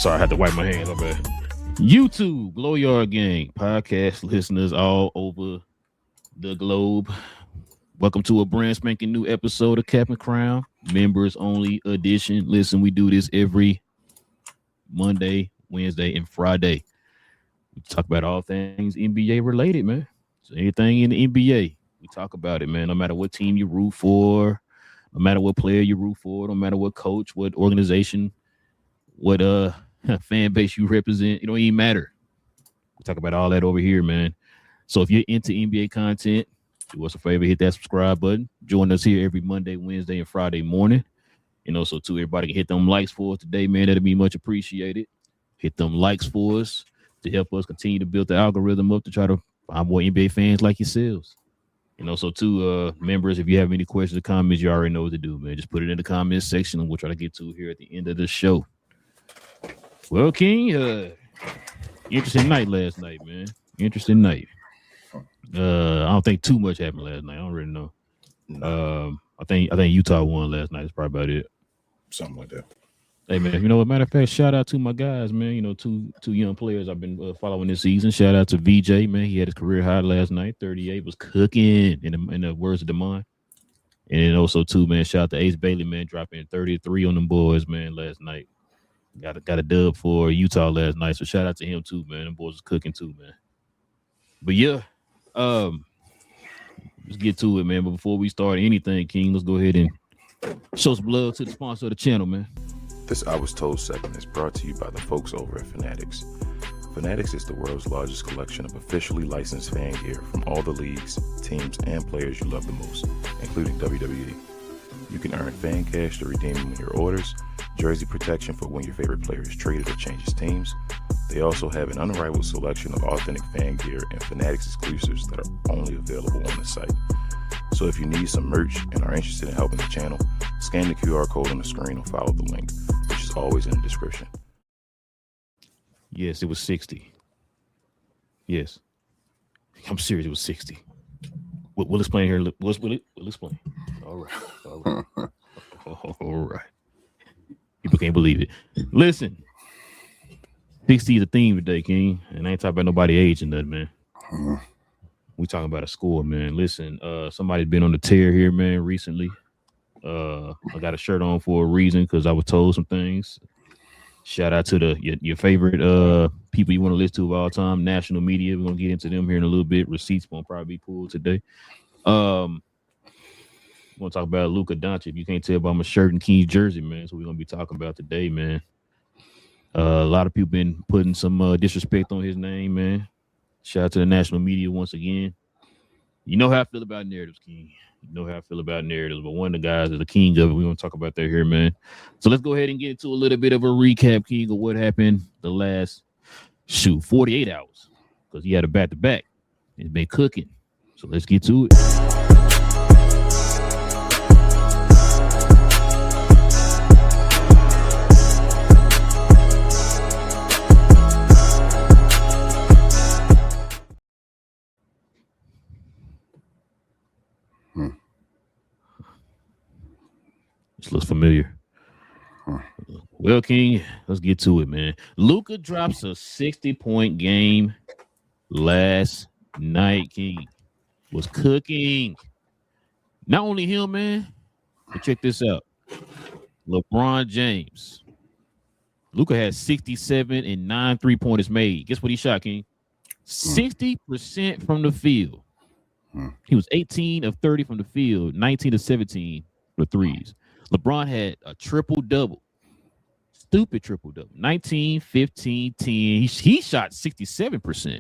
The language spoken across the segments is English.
Sorry, I had to wipe my hands. Okay. YouTube, Glow Yard Gang, podcast listeners all over the globe. Welcome to a brand spanking new episode of Cap and Crown, members only edition. Listen, we do this every Monday, Wednesday, and Friday. We talk about all things NBA related, man. So anything in the NBA, we talk about it, man. No matter what team you root for, no matter what player you root for, no matter what coach, what organization, what fan base you represent, it don't even matter. We talk about all that over here, man. So if you're into NBA content, do us a favor, hit that subscribe button. Join us here every Monday, Wednesday, and Friday morning. And also, too, everybody can hit them likes for us today, man. That'll be much appreciated. Hit them likes for us to help us continue to build the algorithm up to try to find more NBA fans like yourselves. And also, too, members, if you have any questions or comments, you already know what to do, man. Just put it in the comments section, and we'll try to get to it here at the end of the show. Well, King, interesting night last night, man. Interesting night. I don't think too much happened last night. I don't really know. I think Utah won last night. That's probably about it. Something like that. Hey, man, you know, as a matter of fact, shout out to my guys, man. You know, two young players I've been following this season. Shout out to VJ, man. He had his career high last night. 38 was cooking, in the words of Demond. And then also, too, man, shout out to Ace Bailey, man, dropping 33 on them boys, man, last night. Got a dub for Utah last night. So shout out to him, too, man. Them boys was cooking, too, man. But, yeah, let's get to it, man. But before we start anything, King, let's go ahead and show some love to the sponsor of the channel, man. This I Was Told segment is brought to you by the folks over at Fanatics. Fanatics is the world's largest collection of officially licensed fan gear from all the leagues, teams, and players you love the most, including WWE. You can earn fan cash to redeem them in your orders, jersey protection for when your favorite player is traded or changes teams. They also have an unrivaled selection of authentic fan gear and Fanatics exclusives that are only available on the site. So if you need some merch and are interested in helping the channel, scan the QR code on the screen or follow the link, which is always in the description. Yes, it was 60. Yes. I'm serious, it was 60. We'll explain here. We'll explain. All right. All right. People can't believe it. Listen. 60 is a theme today, King. And I ain't talking about nobody age and nothing, man. We talking about a score, man. Listen, somebody's been on the tear here, man, recently. I got a shirt on for a reason because I was told some things. Shout out to your favorite people you want to listen to of all time, national media. We're gonna get into them here in a little bit. Receipts won't probably be pulled today. We're gonna talk about Luka Dončić. You can't tell by my shirt and King's jersey, man. So we're gonna be talking about today, man. A lot of people been putting some disrespect on his name, man. Shout out to the national media once again. You know how I feel about narratives, King. You know how I feel about narratives, but one of the guys is the king of it. We're going to talk about that here, man. So let's go ahead and get into a little bit of a recap, King, of what happened the last, 48 hours. Because he had a back-to-back. It's been cooking. So let's get to it. This looks familiar. Well, King, let's get to it, man. Luka drops a 60-point game last night, King. Was cooking. Not only him, man, but check this out. LeBron James. Luka had 67 and 9 3-pointers made. Guess what he shot, King? 60% from the field. He was 18 of 30 from the field, 19 of 17 for threes. LeBron had a triple-double. Stupid triple-double. 19, 15, 10. He shot 67%.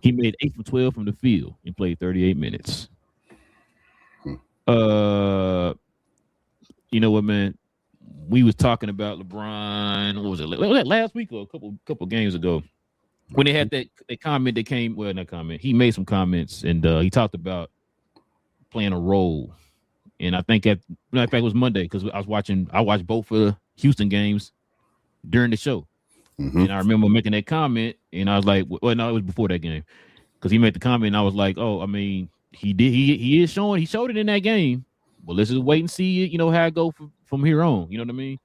He made 8 from 12 from the field and played 38 minutes. You know what, man? We was talking about LeBron. What was it? Last week or a couple games ago when they had that comment that came. Well, not comment. He made some comments and he talked about playing a role. And I think it was Monday because I watched both of the Houston games during the show. And I remember making that comment and I was like, well, no, it was before that game because he made the comment and I was like, oh, I mean, he showed it in that game. Well, let's just wait and see, you know, how it go from here on. You know what I mean?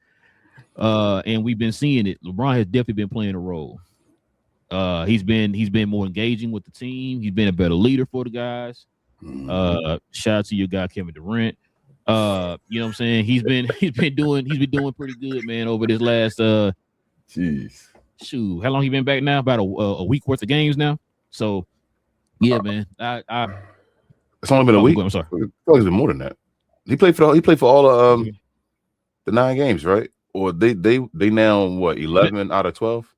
And we've been seeing it. LeBron has definitely been playing a role. He's been more engaging with the team. He's been a better leader for the guys. Shout out to your guy Kevin Durant. You know what I'm saying? He's been doing pretty good, man, over this last Jeez. shoot. How long he been back now? About a week worth of games now. So yeah, man. It's only been a week. I'm sorry. It's always been more than that. He played for all the 9 games, right? Or they now what 11 out of 12?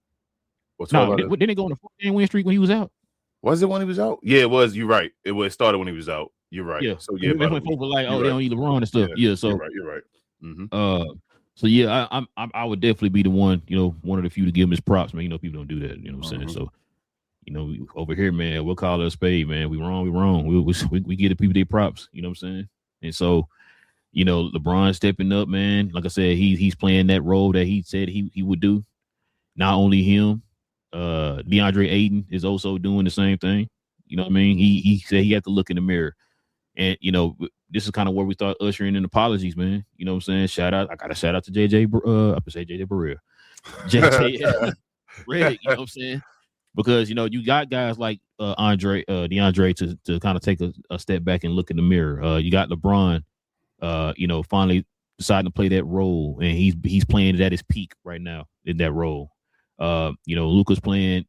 Or 12 No, didn't they go on a 4-game win streak when he was out? Was it when he was out? Yeah, it was. You're right. It started when he was out. You're right. Yeah. So yeah, They went over like, they don't need LeBron and stuff. Yeah. So you're right. Mm-hmm. So yeah, I would definitely be the one, one of the few to give him his props, man. People don't do that. You know what I'm saying? So, over here, man, we'll call it a spade, man. We wrong. We give the people their props. You know what I'm saying? And so, LeBron stepping up, man. Like I said, he's playing that role that he said he would do. Not only him, DeAndre Ayton is also doing the same thing. You know what I mean? He said he had to look in the mirror. And, this is kind of where we start ushering in apologies, man. You know what I'm saying? I got to shout out to JJ. I could say JJ Barrera. JJ Redick, you know what I'm saying? Because, you got guys like DeAndre to kind of take a step back and look in the mirror. You got LeBron, finally deciding to play that role. And he's playing it at his peak right now in that role. Luka's playing,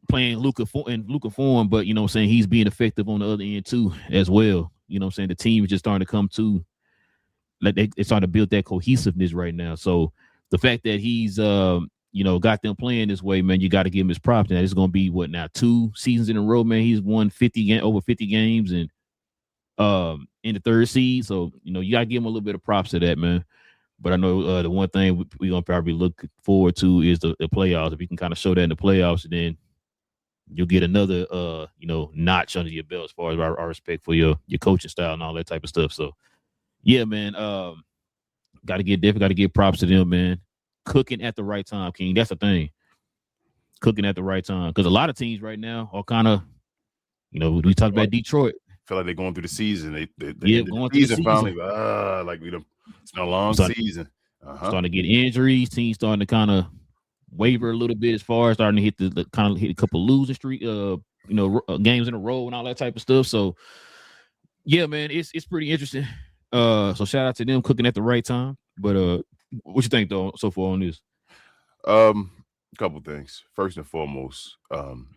playing Luka form, but what I'm saying, he's being effective on the other end too as well. You know what I'm saying? The team is just starting to come to, like they're starting to build that cohesiveness right now. So the fact that he's got them playing this way, man, you got to give him his props. Now it's going to be 2 seasons in a row, man. He's won over 50 games and in the 3rd seed. So you got to give him a little bit of props to that, man. But I know the one thing we're going to probably look forward to is the playoffs. If you can kind of show that in the playoffs, then you'll get another, notch under your belt as far as our respect for your coaching style and all that type of stuff. So, yeah, man, got to give props to them, man. Cooking at the right time, King. That's the thing. Cooking at the right time. Because a lot of teams right now are kind of, we talked about Detroit. Feel like they're going through the season. They going through the season. Finally, it's been a long season. Starting to get injuries. Teams starting to kind of waver a little bit as far as starting to hit hit a couple losing streak, games in a row and all that type of stuff. So, yeah, man, it's pretty interesting. So shout out to them cooking at the right time. But what you think though so far on this? A couple things. First and foremost,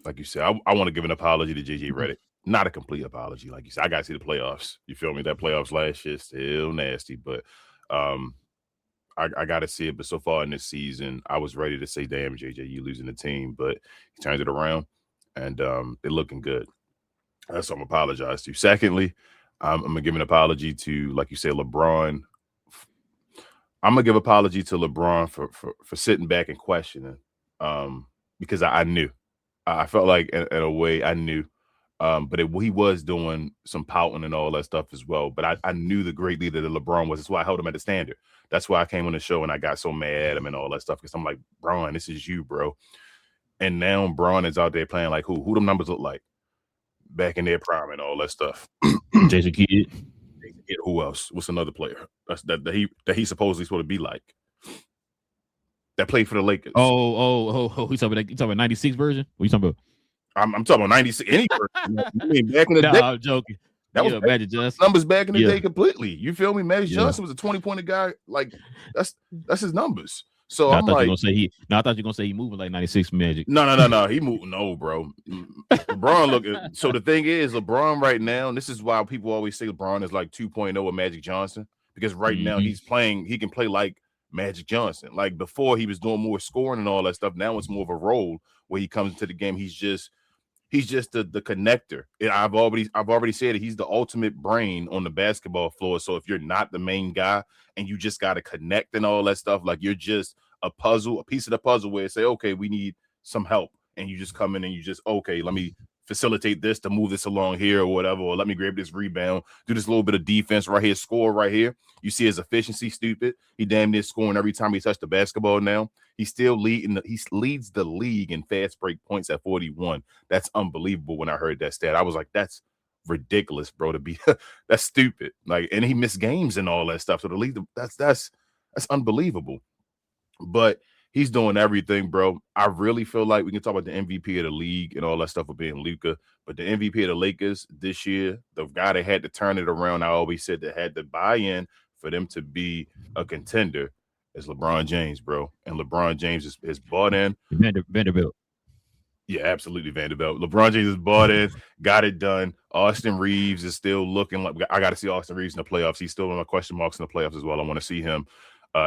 like you said, I want to give an apology to JJ Redick. Not a complete apology, like you said. I got to see the playoffs. You feel me? That playoffs last year still nasty, but I got to see it. But so far in this season, I was ready to say, "Damn, JJ, you losing the team," but he turned it around, and they're looking good. That's what I'm apologize to. Secondly, I'm gonna give an apology to, like you said, LeBron. I'm gonna give apology to LeBron for sitting back and questioning, because I knew. I felt like in a way I knew. But he was doing some pouting and all that stuff as well. But I knew the great leader that LeBron was. That's why I held him at the standard. That's why I came on the show and I got so mad at him and all that stuff, because I'm like, Bron, this is you, bro. And now Bron is out there playing like who? Who them numbers look like back in their prime and all that stuff. Jason Kidd. Who else? What's another player that he supposedly supposed to be like? That played for the Lakers. Oh! You talking about 96 version? What are you talking about? I'm talking about 96. Any person. I mean, back in the day. I'm joking. That was Magic Johnson. Numbers back in the day completely. You feel me? Magic Johnson was a 20-pointer guy. Like that's his numbers. So I thought you were gonna say he moving like 96 Magic. No. He moving. No, bro. LeBron look. So the thing is, LeBron right now, and this is why people always say LeBron is like 2.0 with Magic Johnson, because right now he can play like Magic Johnson. Like before, he was doing more scoring and all that stuff. Now it's more of a role where he comes into the game. He's just the connector. And I've already said it. He's the ultimate brain on the basketball floor. So if you're not the main guy and you just got to connect and all that stuff, like you're just a piece of the puzzle where say, okay, we need some help. And you just come in and you just, okay, let me facilitate this to move this along here or whatever, or let me grab this rebound, do this little bit of defense right here, score right here. You see his efficiency, stupid. He damn near scoring every time he touched the basketball now. He leads the league in fast break points at 41. That's unbelievable. When I heard that stat, I was like, that's ridiculous, bro, to be that's stupid. Like, and he missed games and all that stuff. So the league, that's That's unbelievable. But he's doing everything, bro. I really feel like we can talk about the MVP of the league and all that stuff of being Luka, but the MVP of the Lakers this year, the guy that had to turn it around, I always said that had to buy in for them to be a contender, is LeBron James, bro. And LeBron James is bought in. Vanderbilt. Yeah, absolutely, Vanderbilt. LeBron James is bought in, got it done. Austin Reeves is still looking like I got to see Austin Reeves in the playoffs. He's still on my question marks in the playoffs as well. I want to see him.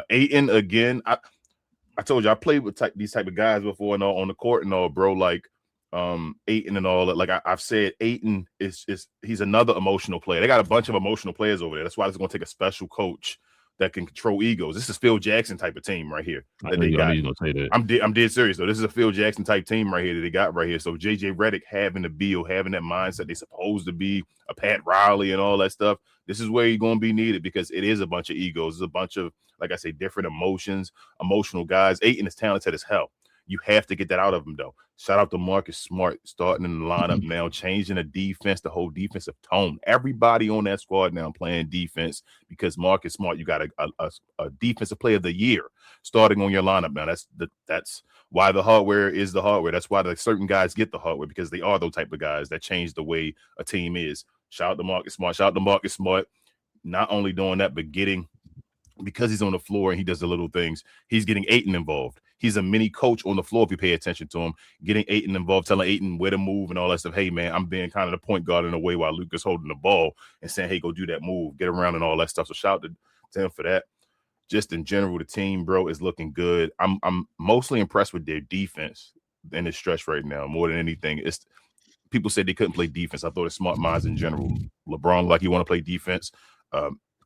Ayton again. I told you I played with these type of guys before and all on the court and all, bro. Like Ayton and all that. Like I've said, Ayton is he's another emotional player. They got a bunch of emotional players over there. That's why it's going to take a special coach that can control egos. This is Phil Jackson type of team right here that they got. Gonna say that. I'm dead serious though. This is a Phil Jackson type team right here that they got right here. So JJ Redick having the bill, having that mindset they're supposed to be, a Pat Riley and all that stuff. This is where you're going to be needed because it is a bunch of egos. It's a bunch of, like I say, different emotions, emotional guys. Ayton is talented as hell. You have to get that out of him, though. Shout out to Marcus Smart starting in the lineup now, changing the defense, the whole defensive tone. Everybody on that squad now playing defense because Marcus Smart, you got a defensive player of the year starting on your lineup now. That's why the hardware is the hardware. That's why the certain guys get the hardware because they are those type of guys that change the way a team is. Shout out to Marcus Smart. Shout out to Marcus Smart. Not only doing that, but getting, because he's on the floor and he does the little things, he's getting Ayton involved. He's a mini coach on the floor if you pay attention to him, getting Ayton involved, telling Ayton where to move and all that stuff. Hey, man, I'm being kind of the point guard in a way while Luka's holding the ball and saying, hey, go do that move, get around and all that stuff. So shout out to him for that. Just in general, the team, bro, is looking good. I'm mostly impressed with their defense in this stretch right now more than anything. It's people said they couldn't play defense. I thought it's smart minds in general. LeBron, like he want to play defense.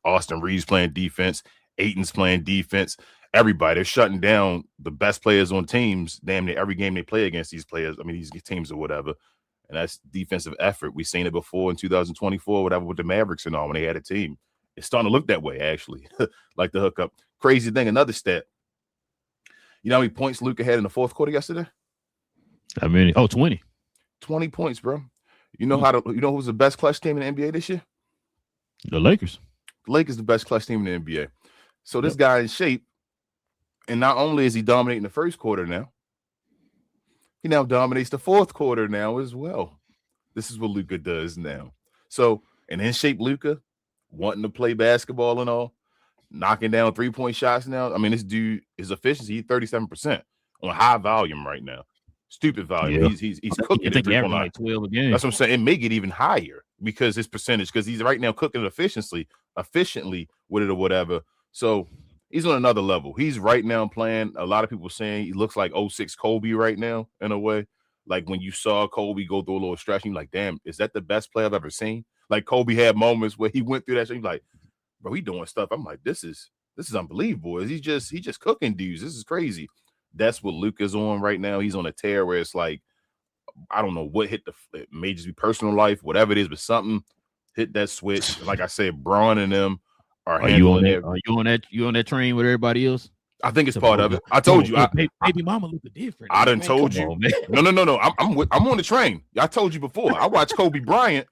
Austin Reeves playing defense. Ayton's playing defense. Everybody, they're shutting down the best players on teams damn near every game they play against these players. I mean, these teams or whatever. And that's defensive effort. We've seen it before in 2024, whatever, with the Mavericks and all when they had a team. It's starting to look that way, actually, like the hookup. Crazy thing, another stat. You know how many points Luka had in the fourth quarter yesterday? How many? 20. 20 points, bro. You know who's the best clutch team in the NBA this year? The Lakers. The Lakers the best clutch team in the NBA. So this guy in shape, and not only is he dominating the first quarter now, he now dominates the fourth quarter now as well. This is what Luka does now. So an in shape Luka, wanting to play basketball and all, knocking down 3-point shots now. I mean, this dude, his efficiency, he's 37% on high volume right now. Stupid volume. Yeah. He's cooking. I think he averaged like 12 a game. That's what I'm saying. It may get even higher because his percentage, because he's right now cooking efficiently with it or whatever. So he's on another level. He's right now playing. A lot of people saying he looks like 06 Kobe right now in a way. Like when you saw Kobe go through a little stretch, you're like, damn, is that the best play I've ever seen? Like Kobe had moments where he went through that. So he's like, bro, he doing stuff. I'm like, this is unbelievable. He's just cooking dudes. This is crazy. That's what Luka's on right now. He's on a tear where it's like, I don't know what hit it may just be personal life, whatever it is, but something hit that switch. Like I said, Braun and them are you on that train with everybody else? I think it's part of it. I told you, baby mama look different. I done told you. No. I'm on the train. I told you before. I watched Kobe Bryant.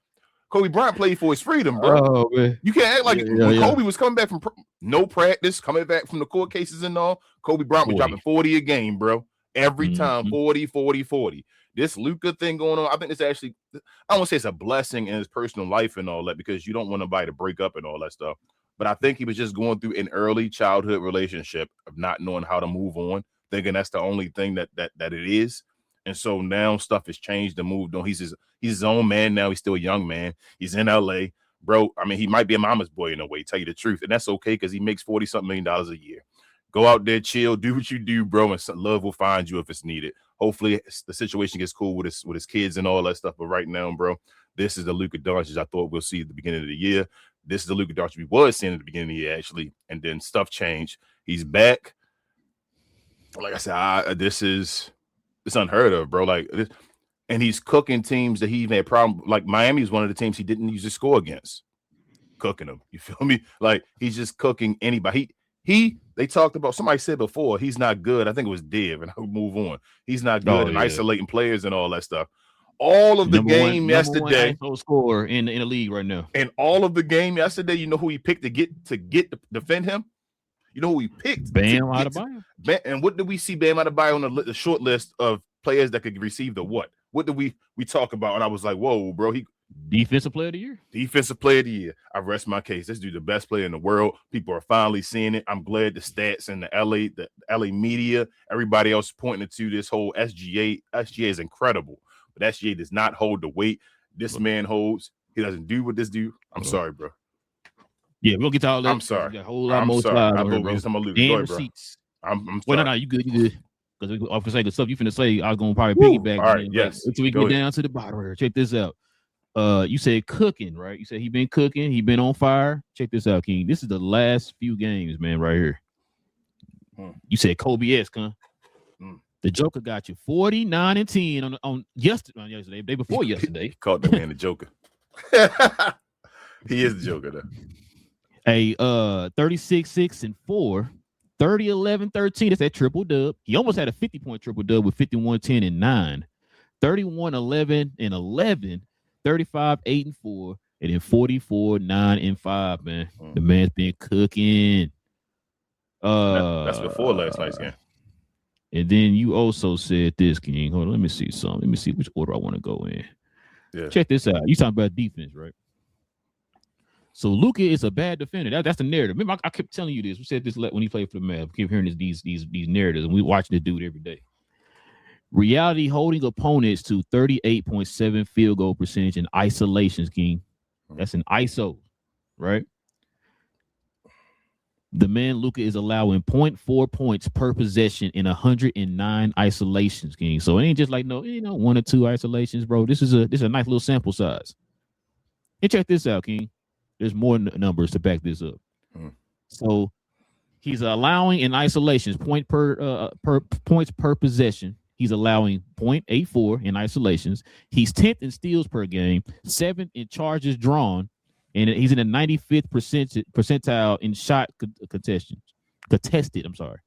Kobe Bryant played for his freedom, bro. Oh, man. You can't act like when Kobe was coming back from no practice, coming back from the court cases and all. Kobe Bryant was dropping 40 a game, bro. Every time, 40. This Luka thing going on, I think it's actually, I don't want to say it's a blessing in his personal life and all that because you don't want nobody to break up and all that stuff. But I think he was just going through an early childhood relationship of not knowing how to move on, thinking that's the only thing that it is. And so now stuff has changed and moved on. He's his own man now. He's still a young man. He's in LA. Bro, I mean, he might be a mama's boy in a way, tell you the truth. And that's okay because he makes $40-something million a year. Go out there, chill, do what you do, bro, and love will find you if it's needed. Hopefully the situation gets cool with his kids and all that stuff. But right now, bro, this is the Luka Dončić I thought we'll see at the beginning of the year. This is the Luka Dončić we was seeing at the beginning of the year, actually. And then stuff changed. He's back. Like I said, it's unheard of, bro. Like this, and he's cooking teams that he even had problem. Like Miami is one of the teams he didn't use to score against. Cooking them. You feel me? Like he's just cooking anybody. They talked about, somebody said before, he's not good. I think it was Div, and I'll move on. He's not good in isolating players and all that stuff. All of the game yesterday, scorer in the league right now. And all of the game yesterday, you know who he picked to defend him? You know who we picked? Bam Adebayo. And what did we see Bam Adebayo on the short list of players that could receive the what? What did we talk about? And I was like, whoa, bro, he Defensive player of the year. Defensive player of the year. I rest my case. This dude the best player in the world. People are finally seeing it. I'm glad the stats and the LA media, everybody else pointing to this whole SGA. SGA is incredible, but SGA does not hold the weight this man holds. He doesn't do what this dude. I'm sorry, bro. Yeah, we'll get to all that. I'm sorry. Got a whole lot I'm more sorry. slides I on here, vote bro. we just talking about Luka. And Go ahead, bro. receipts. I'm Well, sorry. no, you good. Because off the sake of stuff you finna say, I was gonna probably piggyback. All right, yes. Until we Go get ahead. down to the bottom here. Check this out. You said cooking, right? You said he been cooking, he been on fire. Check this out, King. This is the last few games, man, right here. You said Kobe-esque, huh? The Joker got you 49 and 10 on yesterday, day before yesterday. Called that man the Joker. He is the Joker, though. A 36-6 and 4, 30-11-13. That's that triple dub. He almost had a 50-point triple dub with 51-10 and 9, 31-11 and 11, 35-8 and 4, and then 44-9 and 5. Man, the man's been cooking. That's before last night's game. And then you also said this, King. Hold on, let me see something. Let me see which order I want to go in. Yeah. Check this out. You talking about defense, right? So Luka is a bad defender. That's the narrative. Remember, I kept telling you this. We said this when he played for the Mavs. We keep hearing these narratives, and we watching this dude every day. Reality holding opponents to 38.7 field goal percentage in isolations, King. That's an ISO, right? The man Luka is allowing 0.4 points per possession in 109 isolations, King. So it ain't just like one or two isolations, bro. This is a nice little sample size. And check this out, King. There's more numbers to back this up. So he's allowing in isolations points per possession. He's allowing 0.84 in isolations. He's 10th in steals per game, 7th in charges drawn, and he's in the 95th percentile in shot contested. I'm sorry.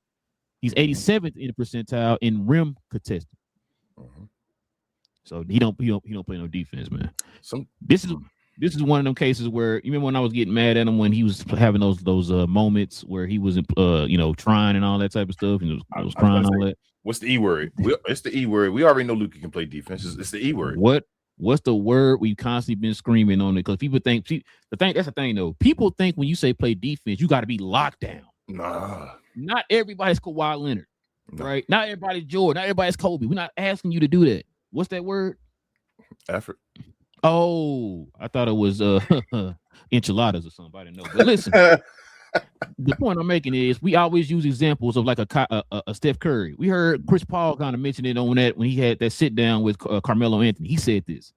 He's 87th in the percentile in rim contested. So he don't play no defense, man. This is one of them cases where you remember when I was getting mad at him when he was having those moments where he was trying and all that type of stuff and was crying all that. What's the E word? It's the E word. We already know Luka can play defense. It's the E word. What's the word we've constantly been screaming on it? Because people think that's the thing though. People think when you say play defense, you got to be locked down. Nah. Not everybody's Kawhi Leonard, right? Not everybody's Jordan. Not everybody's Kobe. We're not asking you to do that. What's that word? Effort. Oh, I thought it was enchiladas or something. I didn't know. But listen, the point I'm making is we always use examples of like a Steph Curry. We heard Chris Paul kind of mention it on that when he had that sit down with Carmelo Anthony. He said this.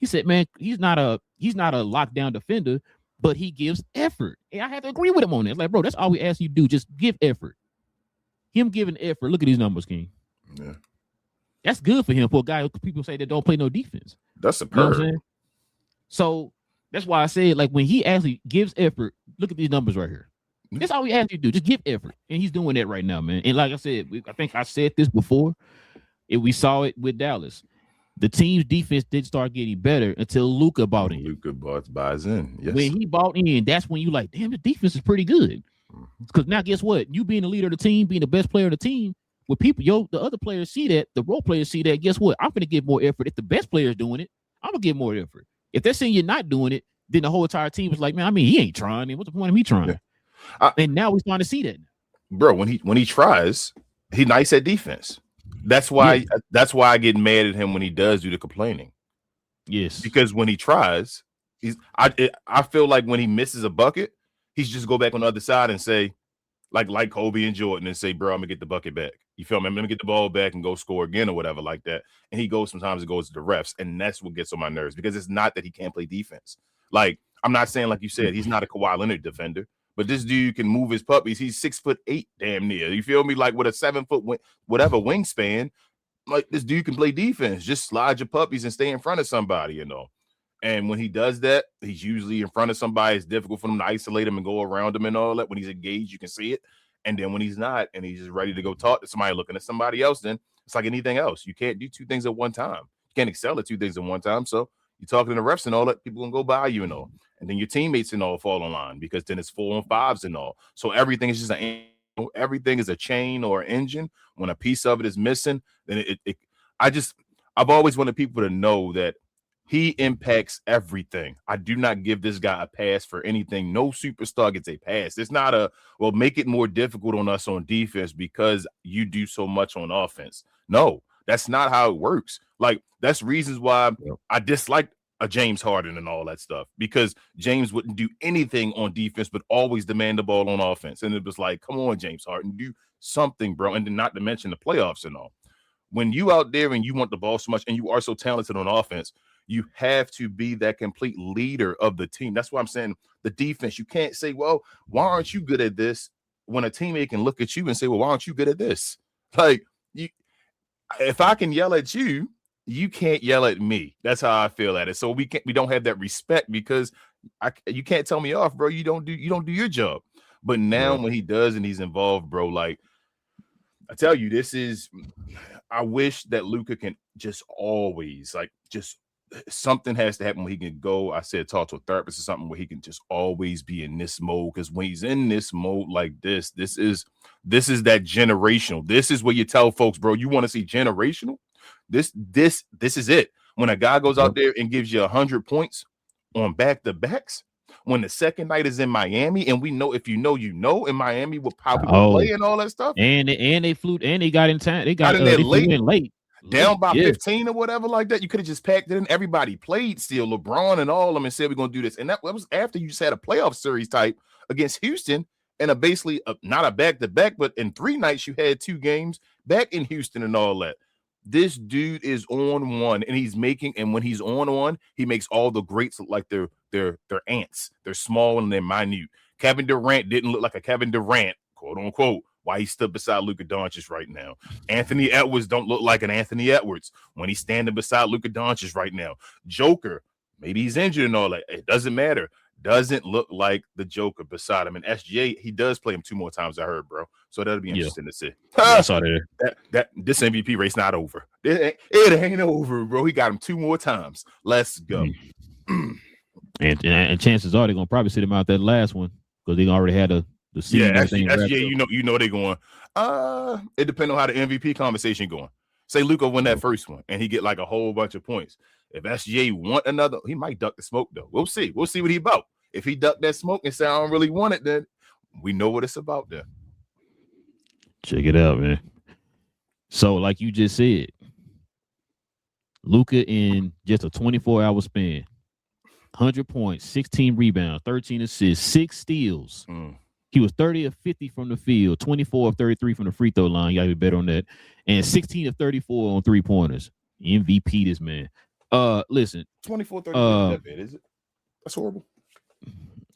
He said, "Man, he's not a lockdown defender, but he gives effort." And I had to agree with him on that. It's like, bro, that's all we ask you to do. Just give effort. Him giving effort. Look at these numbers, King. Yeah. That's good for him for a guy who people say that don't play no defense. That's superb. You know what I'm saying? So that's why I said, like, when he actually gives effort, look at these numbers right here. That's all we ask you to do. Just give effort. And he's doing that right now, man. And like I said, I think I said this before. We saw it with Dallas. The team's defense didn't start getting better until Luka bought in. Luka buys in. Yes. When he bought in, that's when you like, damn, the defense is pretty good. Because now guess what? You being the leader of the team, being the best player of the team, when people, the other players see that, the role players see that, guess what? I'm going to give more effort. If the best player is doing it, I'm going to give more effort. If they're saying you're not doing it, then the whole entire team is like, man, I mean, he ain't trying. What's the point of me trying? Yeah. And now we're starting to see that. Bro, when he tries, he's nice at defense. That's why I get mad at him when he does do the complaining. Yes. Because when he tries, I feel like when he misses a bucket, he's just go back on the other side and say, like Kobe and Jordan, and say, bro, I'm gonna get the bucket back. You feel me? I'm gonna get the ball back and go score again or whatever like that. And he goes, sometimes it goes to the refs, and that's what gets on my nerves because it's not that he can't play defense. Like, I'm not saying, like you said, he's not a Kawhi Leonard defender, but this dude can move his puppies. He's 6'8", damn near. You feel me? Like with a 7-foot whatever wingspan, like this dude can play defense. Just slide your puppies and stay in front of somebody, you know. And when he does that, he's usually in front of somebody. It's difficult for him to isolate him and go around him and all that. When he's engaged, you can see it. And then when he's not, and he's just ready to go talk to somebody, looking at somebody else, then it's like anything else. You can't do two things at one time. You can't excel at two things at one time. So you're talking to the refs and all that, people gonna go by you and all. and then your teammates and all fall in line because then it's 4-on-5s and all. So everything is just everything is a chain or an engine. When a piece of it is missing, then I've always wanted people to know that he impacts everything. I do not give this guy a pass for anything. No superstar gets a pass. It's not make it more difficult on us on defense because you do so much on offense. No, that's not how it works. Like, that's reasons why I dislike a James Harden and all that stuff, because James wouldn't do anything on defense but always demand the ball on offense. And it was like, come on, James Harden, do something, bro. And then not to mention the playoffs and all. When you out there and you want the ball so much and you are so talented on offense, you have to be that complete leader of the team. That's why I'm saying the defense. You can't say, well, why aren't you good at this? When a teammate can look at you and say, well, why aren't you good at this? Like, if I can yell at you, you can't yell at me. That's how I feel at it. So we don't have that respect because you can't tell me off, bro. You don't do your job. But now when he does and he's involved, bro, like, I tell you, I wish that Luka can just always, like, just something has to happen where he can go. I said, talk to a therapist or something where he can just always be in this mode. Because when he's in this mode like this is that generational. This is what you tell folks, bro. You want to see generational? This is it. When a guy goes out there and gives you 100 points on back-to-backs, when the second night is in Miami, and we know, if you know, in Miami with how people play and all that stuff. And they flew, and they got in time. They got in there late. Down by 15 or whatever like that. You could have just packed it in. Everybody played still. LeBron and all of them and said, we're going to do this. And that was after you just had a playoff series type against Houston and basically not a back-to-back, but in 3 nights you had 2 games back in Houston and all that. This dude is on one, and he's making, and when he's on one, he makes all the greats look like they're ants. They're small and they're minute. Kevin Durant didn't look like a Kevin Durant, quote unquote, while he stood beside Luka Dončić right now. Anthony Edwards don't look like an Anthony Edwards when he's standing beside Luka Dončić right now. Joker, maybe he's injured and all that. It doesn't matter. Doesn't look like the Joker beside him. And SGA, he does play him 2 more times, I heard, bro. So that'll be interesting to see. I saw that. This MVP race not over. It ain't over, bro. He got him 2 more times. Let's go. And chances are they're gonna probably sit him out that last one because they already had the season. Yeah, SGA, you know they're going. It depends on how the MVP conversation going. Say Luka win that first one and he get like a whole bunch of points. If SGA want another, he might duck the smoke though. We'll see. We'll see what he about. If he duck that smoke and say I don't really want it, then we know what it's about there. Check it out, man. So, like you just said, Luka in just a 24-hour span, 100 points, 16 rebounds, 13 assists, 6 steals. He was 30 of 50 from the field, 24 of 33 from the free throw line. You got to be better on that. And 16 of 34 on 3-pointers. MVP this man. Listen. 24, 30 that bad, is it? That's horrible.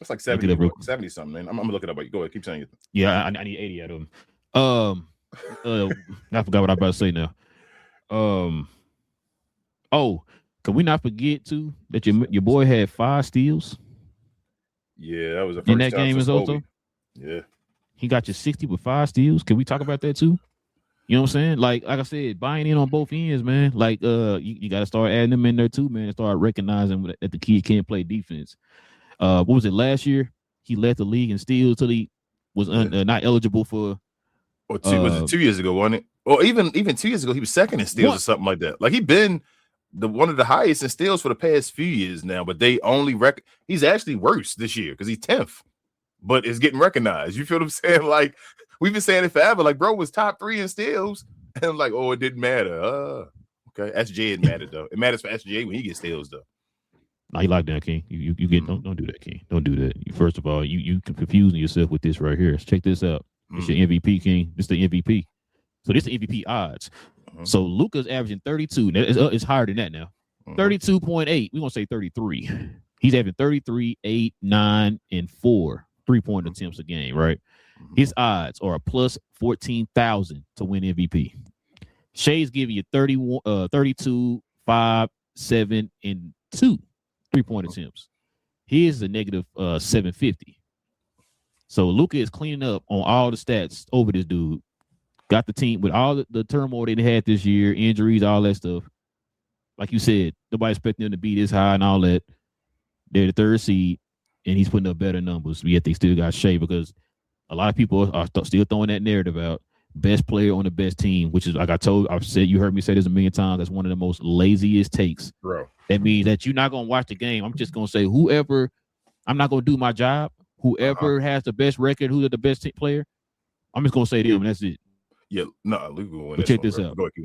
That's like 70 something, man. I'm gonna look it up. Go ahead, keep saying it. Yeah, I need 80 out of him. I forgot what I was about to say now. Can we not forget too that your boy had 5 steals? Yeah, that was the first in that game is also. Yeah, he got you 60 with 5 steals. Can we talk about that too? You know what I'm saying? Like I said, buying in on both ends, man. Like you got to start adding them in there too, man. And start recognizing that the kid can't play defense. What was it last year? He led the league in steals till he was not eligible for. Or was it 2 years ago, wasn't it? Or even 2 years ago, he was second in steals or something like that. Like he been one of the highest in steals for the past few years now, but they only he's actually worse this year because he's 10th, but it's getting recognized. You feel what I'm saying? Like we've been saying it forever. Like bro was top 3 in steals, and I'm like, oh, it didn't matter. Okay, SGA it mattered though. It matters for SGA when he gets steals though. No, you like that, King. You get don't do that, King. Don't do that. First of all, you confusing yourself with this right here. Check this out. It's your MVP, King. This the MVP. So this the MVP odds. So Luka's averaging 32. It's higher than that now. 32.8. We're gonna say 33. He's averaging 33, 8, 9, and 4 3-point attempts a game, right? His odds are a plus 14,000 to win MVP. Shay's giving you 32, 5, 7, and 2 3-point attempts. His is a negative 750. So Luka is cleaning up on all the stats over this dude. Got the team with all the turmoil they had this year, injuries, all that stuff. Like you said, nobody expecting them to be this high and all that. They're the 3rd seed. and he's putting up better numbers. Yet they still got Shea because a lot of people are still throwing that narrative out. Best player on the best team, which is like I've said, you heard me say this a million times. That's one of the most laziest takes. Bro. That means that you're not gonna watch the game. I'm just gonna say whoever. I'm not gonna do my job. Whoever has the best record, who's the best player, I'm just gonna say them, and that's it. Yeah, no, Luka will win. But check this out. Go ahead, keep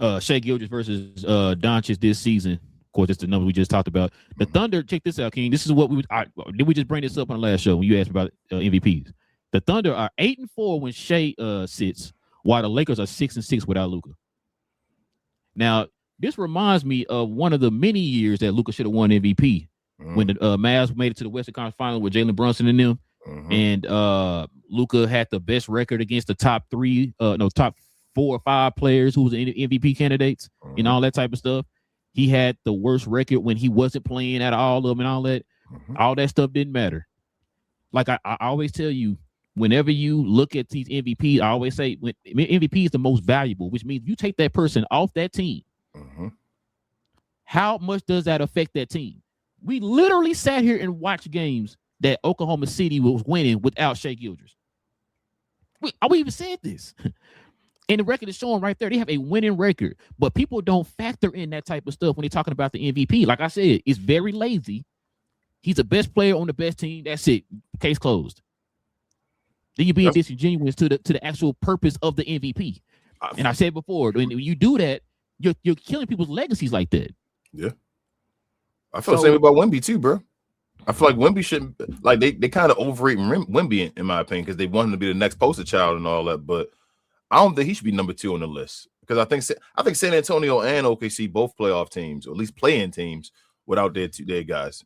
going. Shea Gilgeous versus Dončić this season. Of course, it's the number we just talked about. The Thunder, check this out, King. This is what did we just bring this up on the last show when you asked about MVPs? The Thunder are 8-4 when Shea sits, while the Lakers are 6-6 without Luka. Now, this reminds me of one of the many years that Luka should have won MVP when the Mavs made it to the Western Conference Final with Jalen Brunson and them, and Luka had the best record against the top 4 or 5 players who was MVP candidates and all that type of stuff. He had the worst record when he wasn't playing at all of them and all that. All that stuff didn't matter. Like I always tell you, whenever you look at these MVPs, I always say when MVP is the most valuable, which means you take that person off that team. How much does that affect that team? We literally sat here and watched games that Oklahoma City was winning without Shea Gilgeous. We even said this. And the record is showing right there. They have a winning record, but people don't factor in that type of stuff when they're talking about the MVP. Like I said, it's very lazy. He's the best player on the best team. That's it. Case closed. Then you're being disingenuous to the actual purpose of the MVP. And I said before, when you do that, you're killing people's legacies like that. Yeah. I feel the same about Wemby too, bro. I feel like Wemby shouldn't, like they kind of overrate Wemby in my opinion because they want him to be the next poster child and all that. But I don't think he should be number 2 on the list because I think San Antonio and OKC both playoff teams, or at least playing teams, without their guys.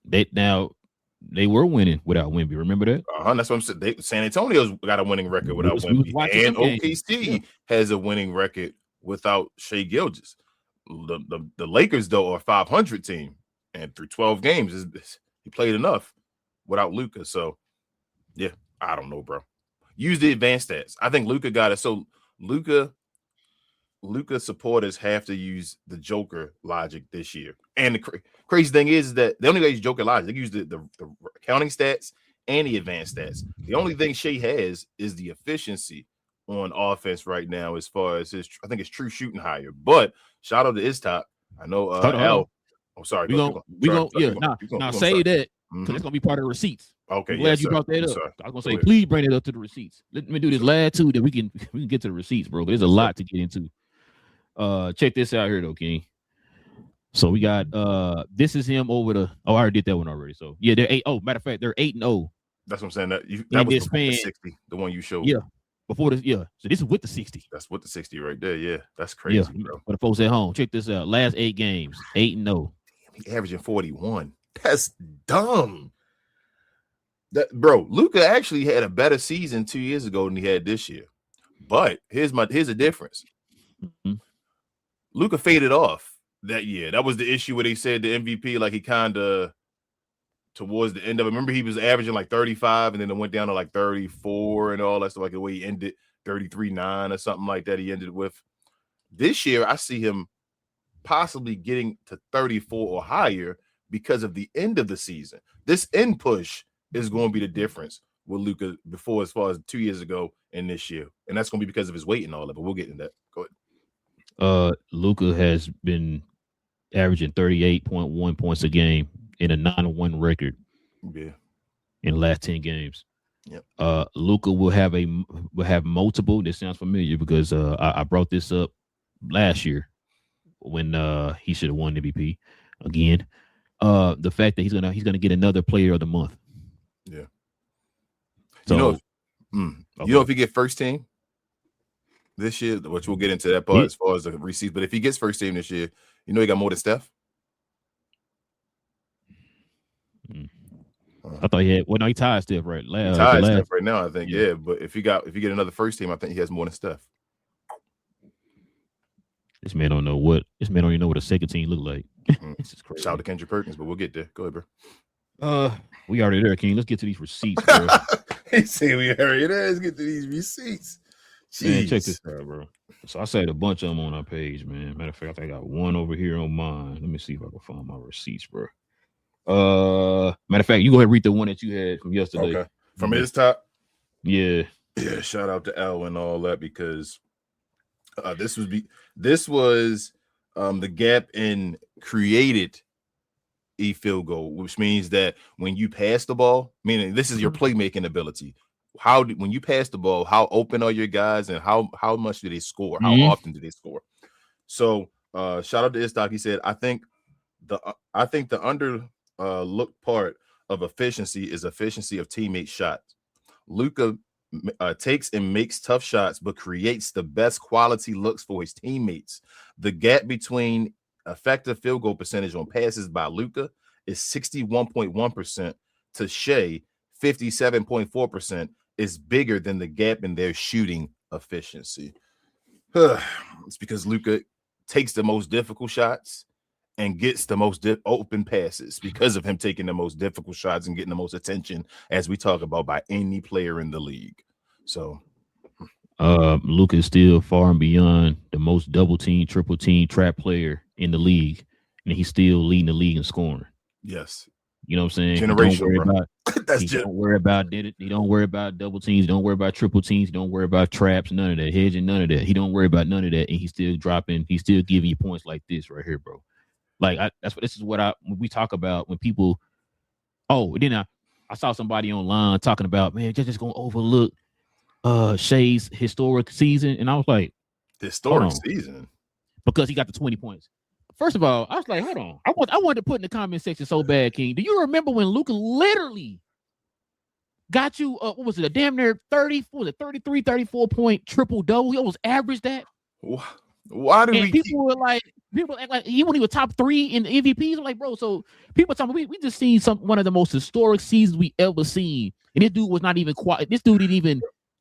They were winning without Wemby. Remember that? That's what I'm saying. San Antonio's got a winning record without Wemby, and OKC has a winning record without Shea Gilgeous. The Lakers though are a 500 team, and through 12 games, he played enough without Luka. So, yeah, I don't know, bro. Use the advanced stats. I think Luka got it. So Luka supporters have to use the Joker logic this year. And the crazy thing is that the only way use Joker logic, they use the counting stats and the advanced stats. The only thing Shea has is the efficiency on offense right now as far as I think it's true shooting higher. But shout out to Istop. I know Al. Oh, sorry. We gonna say that because it's gonna be part of the receipts. Okay. I'm glad you brought that up. I was gonna say, please bring it up to the receipts. Let me do this last 2 that we can get to the receipts, bro. There's a lot to get into. Check this out here though, King. So we got this is him over the I already did that one already. So yeah, they're 8. Oh, matter of fact, they're 8-0. That's what I'm saying. That was before the 60, the one you showed. Yeah. Before this, yeah. So this is with the 60. That's with the 60 right there. Yeah, that's crazy, bro. For the folks at home, check this out. Last 8 games, 8-0. Damn, he averaging 41. That's dumb. Bro, Luka actually had a better season 2 years ago than he had this year. But here's the difference. Luka faded off that year. That was the issue where they said the MVP, like he kind of towards the end of it. Remember, he was averaging like 35, and then it went down to like 34 and all that stuff, like the way he ended 33-9 or something like that. He ended with this year. I see him possibly getting to 34 or higher because of the end of the season. This end push is going to be the difference with Luka before, as far as 2 years ago and this year, and that's going to be because of his weight and all that. But we'll get into that. Go ahead. Luka has been averaging 38.1 points a game in a 9-1 record. Yeah. In the last 10 games. Yep. Luka will have multiple. This sounds familiar because I brought this up last year when he should have won MVP again. The fact that he's gonna get another player of the month. Yeah. So you know if he get first team this year, which we'll get into that part as far as the receipts, but if he gets first team this year, you know he got more than Steph. I thought he had. Well, no, he tied Steph right. He tied Steph right now, I think. Yeah, but if you get another first team, I think he has more than Steph. This man don't even know what a second team look like. This is crazy. Shout out to Kendrick Perkins, but we'll get there. Go ahead, bro. We already there, King. Let's get to these receipts, bro. He said we already there. Let's get to these receipts. Jeez. Man, check this out, bro. So I saved a bunch of them on our page, man. Matter of fact, I got one over here on mine. Let me see if I can find my receipts, bro. Matter of fact, you go ahead and read the one that you had from yesterday. Okay. From his top? Yeah. Yeah, shout out to L and all that because this was the gap in created a field goal, which means that when you pass the ball, meaning this is your playmaking ability. When you pass the ball, how open are your guys and how much do they score? How often do they score? So shout out to Istock. He said, I think the underlooked part of efficiency is efficiency of teammate shots. Luka takes and makes tough shots, but creates the best quality looks for his teammates. The gap between effective field goal percentage on passes by Luka is 61.1% to Shea 57.4% is bigger than the gap in their shooting efficiency. It's because Luka takes the most difficult shots and gets the most open passes because of him taking the most difficult shots and getting the most attention, as we talk about, by any player in the league. So Luka is still far and beyond the most double team, triple team trap player in the league, and he's still leading the league in scoring. Yes. You know what I'm saying? Generational. Don't worry about it. He don't worry about double teams. Don't worry about triple teams. Don't worry about traps. None of that. Hedging. None of that. He don't worry about none of that. And he's still dropping. He's still giving you points like this right here, bro. Like this is what when we talk about when people. Oh, then I saw somebody online talking about, man, just gonna overlook Shea's historic season, and I was like, historic season because he got the 20 points. First of all, I was like, hold on. I wanted to put in the comment section so bad, King. Do you remember when Luka literally got you, what was it, a damn near 33, 34 point triple double? He almost averaged that. Why do people act like he wasn't even top 3 in the MVPs? I'm like, bro, so people talking, we just seen one of the most historic seasons we ever seen. And this dude was not even quite, this dude didn't even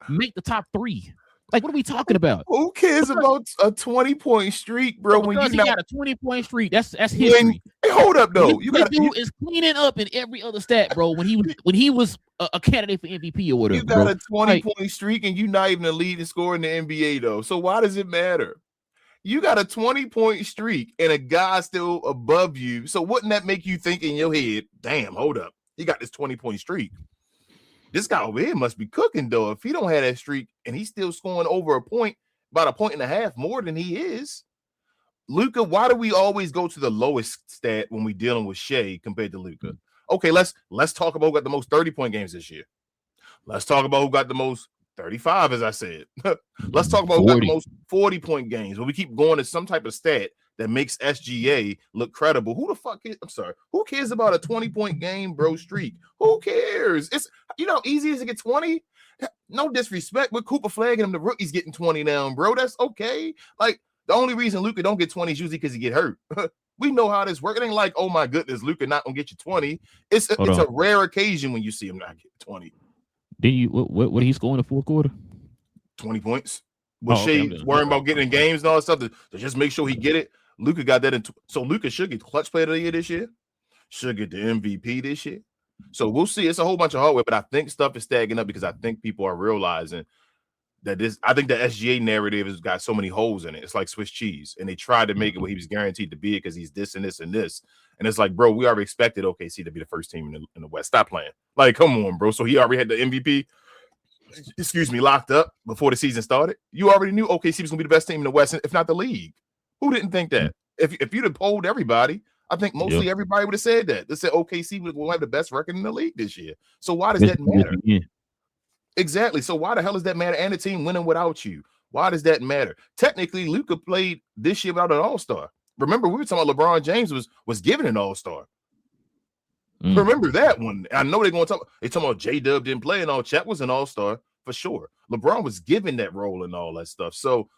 make the top 3. Like, what are we talking about? Who cares about a 20-point streak, bro? When he got a 20-point streak, that's history. Hold up, though. This dude is cleaning up in every other stat, bro. When he was a candidate for MVP or whatever. You got a 20-point streak, and you're not even the leading scorer in the NBA, though. So why does it matter? You got a 20-point streak, and a guy still above you. So wouldn't that make you think in your head, damn, hold up, he got this 20-point streak? This guy over here must be cooking, though. If he don't have that streak and he's still scoring over a point, about a point and a half more than he is. Luka, why do we always go to the lowest stat when we're dealing with Shea compared to Luka? Okay, let's talk about who got the most 30-point games this year. Let's talk about who got the most 35, as I said. Let's talk about who got the most 40-point games. When we keep going to some type of stat that makes SGA look credible. Who the fuck is, I'm sorry, who cares about a 20-point game, bro, streak? Who cares? It's, you know how easy it is to get 20? No disrespect, but Cooper flagging him, the rookie's getting 20 now, bro. That's okay. Like, the only reason Luka don't get 20 is usually because he get hurt. We know how this works. It ain't like, oh my goodness, Luka not gonna get you 20. It's a rare occasion when you see him not get 20. Did you what did he score in the fourth quarter? 20 points. Was Shea worrying about getting in games and all that stuff to just make sure he get it? Luka got that so Luka should get clutch player of the year this year, should get the MVP this year. So we'll see. It's a whole bunch of hardware, but I think stuff is stacking up because I think people are realizing that I think the SGA narrative has got so many holes in it. It's like Swiss cheese. And they tried to make it where he was guaranteed to be it because he's this and this and this. And it's like, bro, we already expected OKC to be the first team in the West. Stop playing. Like, come on, bro. So he already had the MVP, locked up before the season started. You already knew OKC was going to be the best team in the West, if not the league. Who didn't think that? If you'd have polled everybody, I think mostly everybody would have said that. They said OKC will have the best record in the league this year. So why does that matter? Exactly. So why the hell does that matter? And the team winning without you. Why does that matter? Technically, Luka played this year without an all-star. Remember, we were talking about LeBron James was given an all-star. Remember that one. I know they're going to talk about J-Dub didn't play and all. Chet was an all-star for sure. LeBron was given that role and all that stuff. So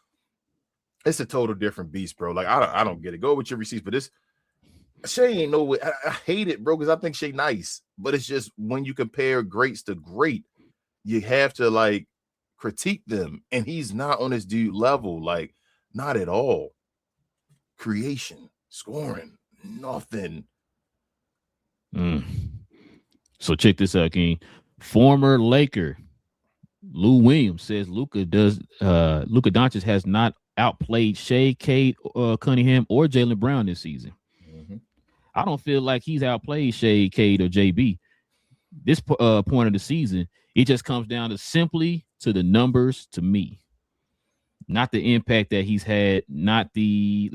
it's a total different beast, bro. Like, I don't get it. Go with your receipts, but this Shea ain't no way. I hate it, bro, because I think Shea nice. But it's just when you compare greats to great, you have to like critique them. And he's not on this dude level, like not at all. Creation, scoring, nothing. So check this out, King. Former Laker Lou Williams says Luka Dončić has not outplayed Shea, Cade, Cunningham, or Jaylen Brown this season. I don't feel like he's outplayed Shea, Cade, or JB. This point of the season, it just comes down to simply to the numbers to me. Not the impact that he's had, not the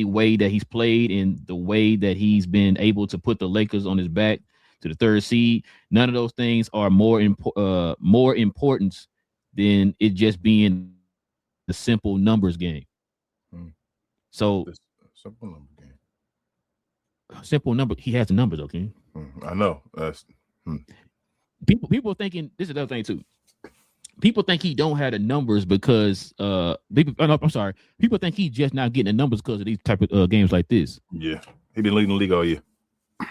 way that he's played and the way that he's been able to put the Lakers on his back to the third seed. None of those things are more important than it just being the simple numbers game. So simple number game. Simple number. He has the numbers, okay? I know. People thinking this is another thing too. People think he don't have the numbers because I'm sorry. People think he's just not getting the numbers because of these type of games like this. Yeah, he's been leading the league all year.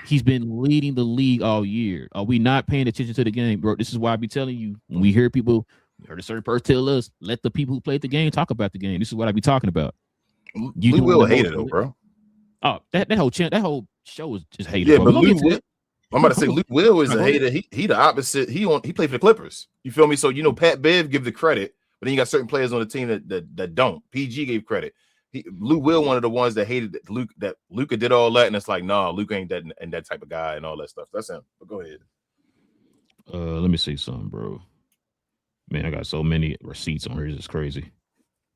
He's been leading the league all year. Are we not paying attention to the game, bro? This is why I be telling you when we hear people, heard a certain person tell us, let the people who played the game talk about the game. This is what I be talking about. You will hate it though, bro. Oh, that whole show was just hated. Yeah, bro. But I'm about to say Luke Will is a hater. He the opposite. He played for the Clippers. You feel me? So Pat Bev give the credit, but then you got certain players on the team that don't. PG gave credit. Luke Will one of the ones that hated that Luka did all that, and it's like, nah, Luka ain't that type of guy and all that stuff. That's him. But go ahead. Let me see something, bro. Man, I got so many receipts on here. It's crazy.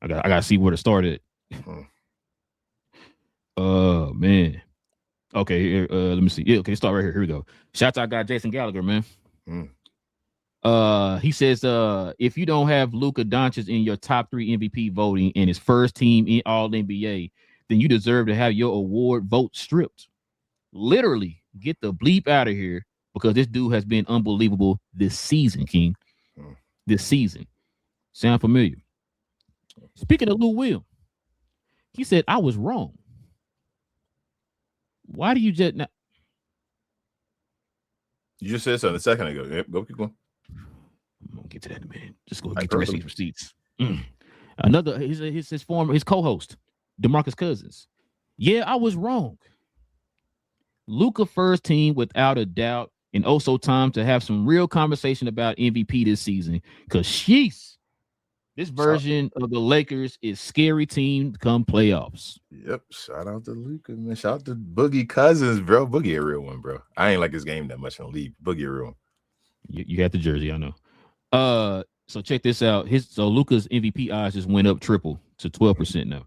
I got to see where to start at. Man. Okay, let me see. Yeah, okay, start right here. Here we go. Shout out, guy Jason Gallagher, man. He says, if you don't have Luka Dončić in your top 3 MVP voting and his first team in All NBA, then you deserve to have your award vote stripped. Literally, get the bleep out of here because this dude has been unbelievable this season, King. This season. Sound familiar? Speaking of Lou Will, he said, I was wrong. Why do you just not? You just said something a second ago. Yep, go keep going. I'm gonna get to that in a minute. Just go get the rest of these receipts. Another his co-host, DeMarcus Cousins. Yeah, I was wrong. Luka first team without a doubt, and also time to have some real conversation about MVP this season. Cause this version of the Lakers is scary team come playoffs. Yep. Shout out to Luka, man. Shout out to Boogie Cousins, bro. Boogie a real one, bro. I ain't like his game that much in the league. Boogie a real one. You got the jersey, I know. So check this out. Luka's MVP odds just went up triple to 12% now.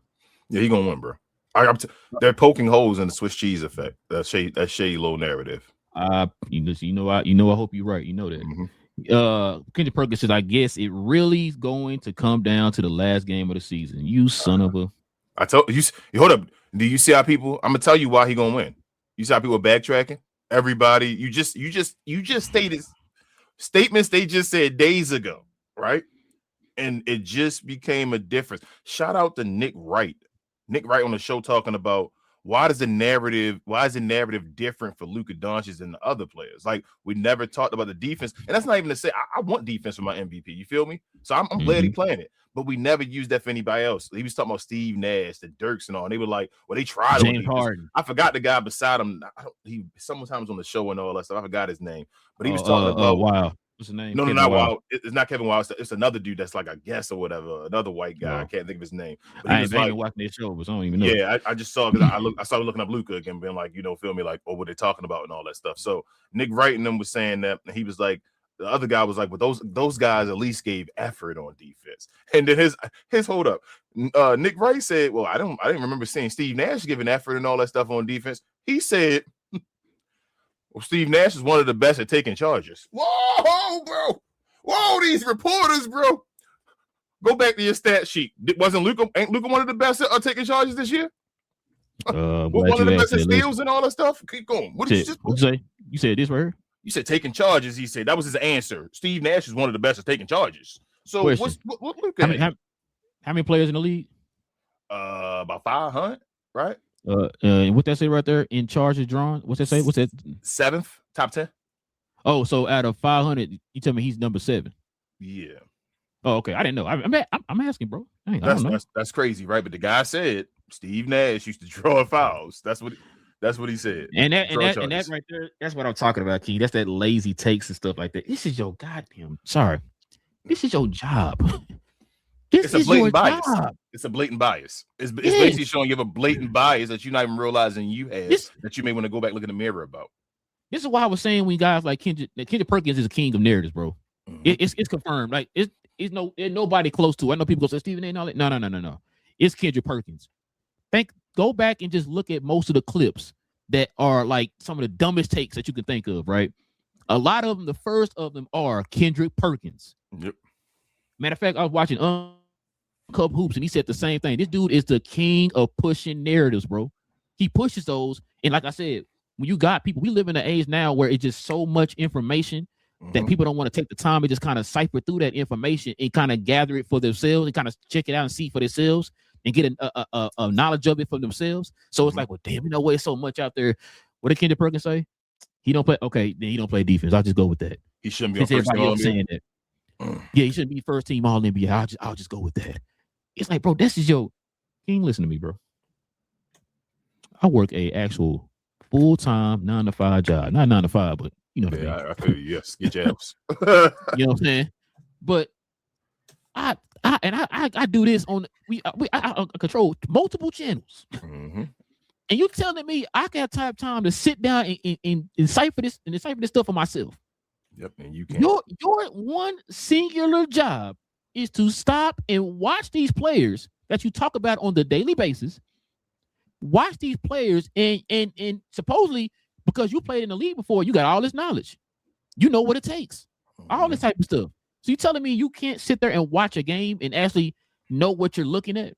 Yeah, he gonna win, bro. They're poking holes in the Swiss cheese effect. That shady little narrative. I hope you're right. You know that. Kendrick Perkins says, I guess it really is going to come down to the last game of the season. You son of a. I told you. Hold up. Do you see how people? I'm gonna tell you why he gonna win. You see how people are backtracking. Everybody, you just stated statements they just said days ago, right? And it just became a difference. Shout out to Nick Wright. Nick Wright on the show talking about why is the narrative different for Luka Dončić than the other players? Like, we never talked about the defense, and that's not even to say I want defense for my MVP. You feel me? So I'm glad he playing it, but we never used that for anybody else. He was talking about Steve Nash, the Dirks, and all. And they were like, well, they tried. James Harden. I forgot the guy beside him. He sometimes on the show and all that stuff. I forgot his name, but he was talking about wow. What's his name? No, not Wild. It's not Kevin Wild. It's another dude that's like a guest or whatever. Another white guy. I can't think of his name. But I ain't been watching their show, but I don't even know. Yeah, I just saw because I started looking up Luka again, being like, feel me, like, what they're talking about and all that stuff. So Nick Wright and them was saying that, and he was like, the other guy was like, well, those guys at least gave effort on defense. And then his hold up, Nick Wright said, well, I didn't remember seeing Steve Nash giving effort and all that stuff on defense. He said, well, Steve Nash is one of the best at taking charges. Whoa, bro. Whoa, these reporters, bro. Go back to your stat sheet. Ain't Luka one of the best at taking charges this year? One of the best at steals and all that stuff? Keep going. What did you say? You said this right here? You said taking charges. He said that was his answer. Steve Nash is one of the best at taking charges. So what Luka? How many players in the league? About 500, right? What that say right there? In charges drawn? What's that say? What's that? 7th, top 10. Oh, so out of 500, you tell me he's number 7. Yeah. Oh, okay. I didn't know. I'm asking, bro. I don't know. That's crazy, right? But the guy said Steve Nash used to draw fouls. That's what he said. And that right there, that's what I'm talking about, Key. That's that lazy takes and stuff like that. This is your goddamn. Sorry, this is your job. This It's a is your blatant bias. job. It's a blatant bias. It's Yes. basically showing you have a blatant bias that you're not even realizing you have This- that you may want to go back look in the mirror about. This is why I was saying when guys like Kendrick Perkins is a king of narratives, bro. It's confirmed. Like it's nobody close to it. I know people go say Stephen A. and all that. No. It's Kendrick Perkins. Go back and just look at most of the clips that are like some of the dumbest takes that you can think of, right? A lot of them, the first of them are Kendrick Perkins. Yep. Matter of fact, I was watching Cup Hoops and he said the same thing. This dude is the king of pushing narratives, bro. He pushes those. And like I said, when you got people, we live in an age now where it's just so much information that people don't want to take the time and just kind of cipher through that information and kind of gather it for themselves and kind of check it out and see for themselves and get a knowledge of it for themselves. So it's like, well, damn, you know what? It's so much out there. What did Kendrick Perkins say? He don't play. Okay, then he don't play defense. I'll just go with that. He shouldn't be on first team else saying that. Yeah, he shouldn't be first team All NBA. I'll just go with that. It's like, bro, this is your king. Listen to me, bro. I work a actual full-time 9-to-5 job. Not 9 to 5, but you know what I mean. I feel you. Yes, get your house. You know what I'm saying? But I do this on I control multiple channels. And you telling me I can have time to sit down and decipher this stuff for myself. Yep, and you can. Your one singular job is to stop and watch these players that you talk about on the daily basis. Watch these players and supposedly because you played in the league before, you got all this knowledge. You know what it takes. All this type of stuff. So you telling me you can't sit there and watch a game and actually know what you're looking at?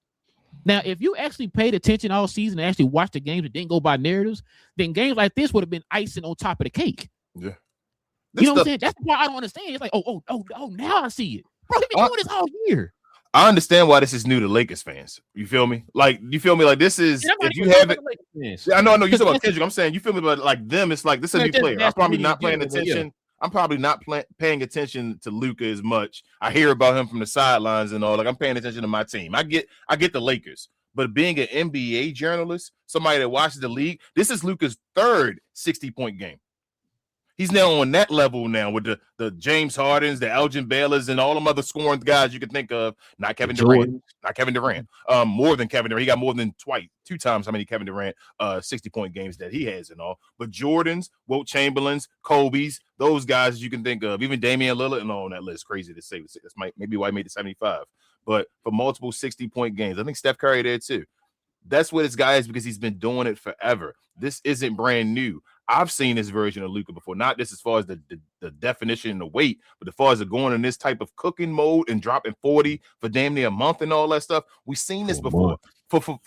Now, if you actually paid attention all season and actually watched the games and didn't go by narratives, then games like this would have been icing on top of the cake. Yeah. You know what I'm saying? That's why I don't understand. It's like, oh, now I see it. Bro, he's been doing this all year. I understand why this is new to Lakers fans. You feel me? Like, like this is if you have it. I know you talk about Kendrick. I'm saying you feel me, but like them, it's like this is a new player. I'm probably not paying attention. Yeah. I'm probably not paying attention to Luka as much. I hear about him from the sidelines and all. Like I'm paying attention to my team. I get the Lakers, but being an NBA journalist, somebody that watches the league, this is Luka's third 60-point game. He's now on that level now with the James Hardens, the Elgin Baylors, and all them other scoring guys you can think of. Not Kevin Durant. More than Kevin Durant. He got more than two times how many Kevin Durant 60-point games that he has and all. But Jordans, Wilt Chamberlains, Kobe's, those guys you can think of. Even Damian Lillard and all on that list. Crazy to say. That's maybe why he made the 75. But for multiple 60-point games, I think Steph Curry did too. That's what this guy is because he's been doing it forever. This isn't brand new. I've seen this version of Luka before, not just as far as the definition and the weight, but as far as going in this type of cooking mode and dropping 40 for damn near a month and all that stuff. We've seen this before.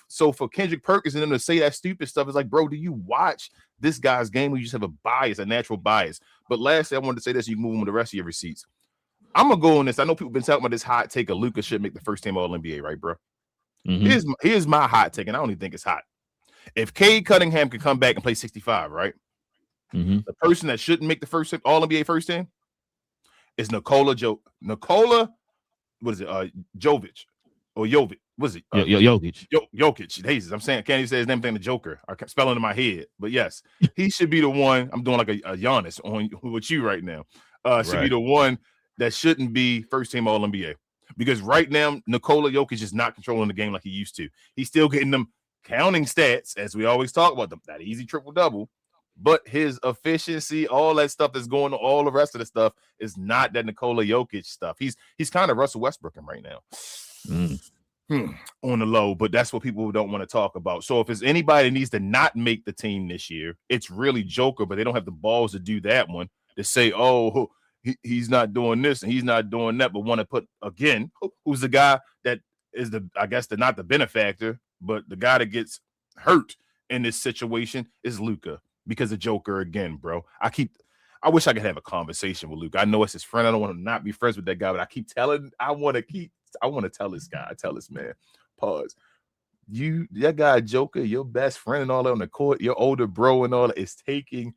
So for Kendrick Perkins and them to say that stupid stuff, is like, bro, do you watch this guy's game where you just have a bias, a natural bias? But lastly, I wanted to say this, you can move on with the rest of your receipts. I'm going to go on this. I know people have been talking about this hot take of Luka should make the first team All-NBA, right, bro? Here's my hot take, and I don't even think it's hot. If Cade Cunningham can come back and play 65, right? The person that shouldn't make the first All-NBA first team is Jovic or Jovic. What is it? Jokic. Jokic. Jesus, I'm saying, I can't even say his name. Thing the Joker. I kept spelling in my head, but yes, he should be the one. I'm doing like a Giannis on with you right now. Should be the one that shouldn't be first team All-NBA because right now Nikola Jokic is not controlling the game like he used to. He's still getting them counting stats, as we always talk about them, that easy triple-double. But his efficiency, all that stuff that's going on, all the rest of the stuff is not that Nikola Jokic stuff. He's kind of Russell Westbrooking right now. On the low, but that's what people don't want to talk about. So if it's anybody that needs to not make the team this year, it's really Joker, but they don't have the balls to do that one, to say, oh, he's not doing this and he's not doing that, but want to put, again, who's the guy that is not the benefactor, but the guy that gets hurt in this situation is Luka. Because of Joker again, bro. I wish I could have a conversation with Luka. I know it's his friend. I don't want to not be friends with that guy, but I want to tell this guy. I tell this man, pause. That guy Joker, your best friend and all that on the court, your older bro and all that is taking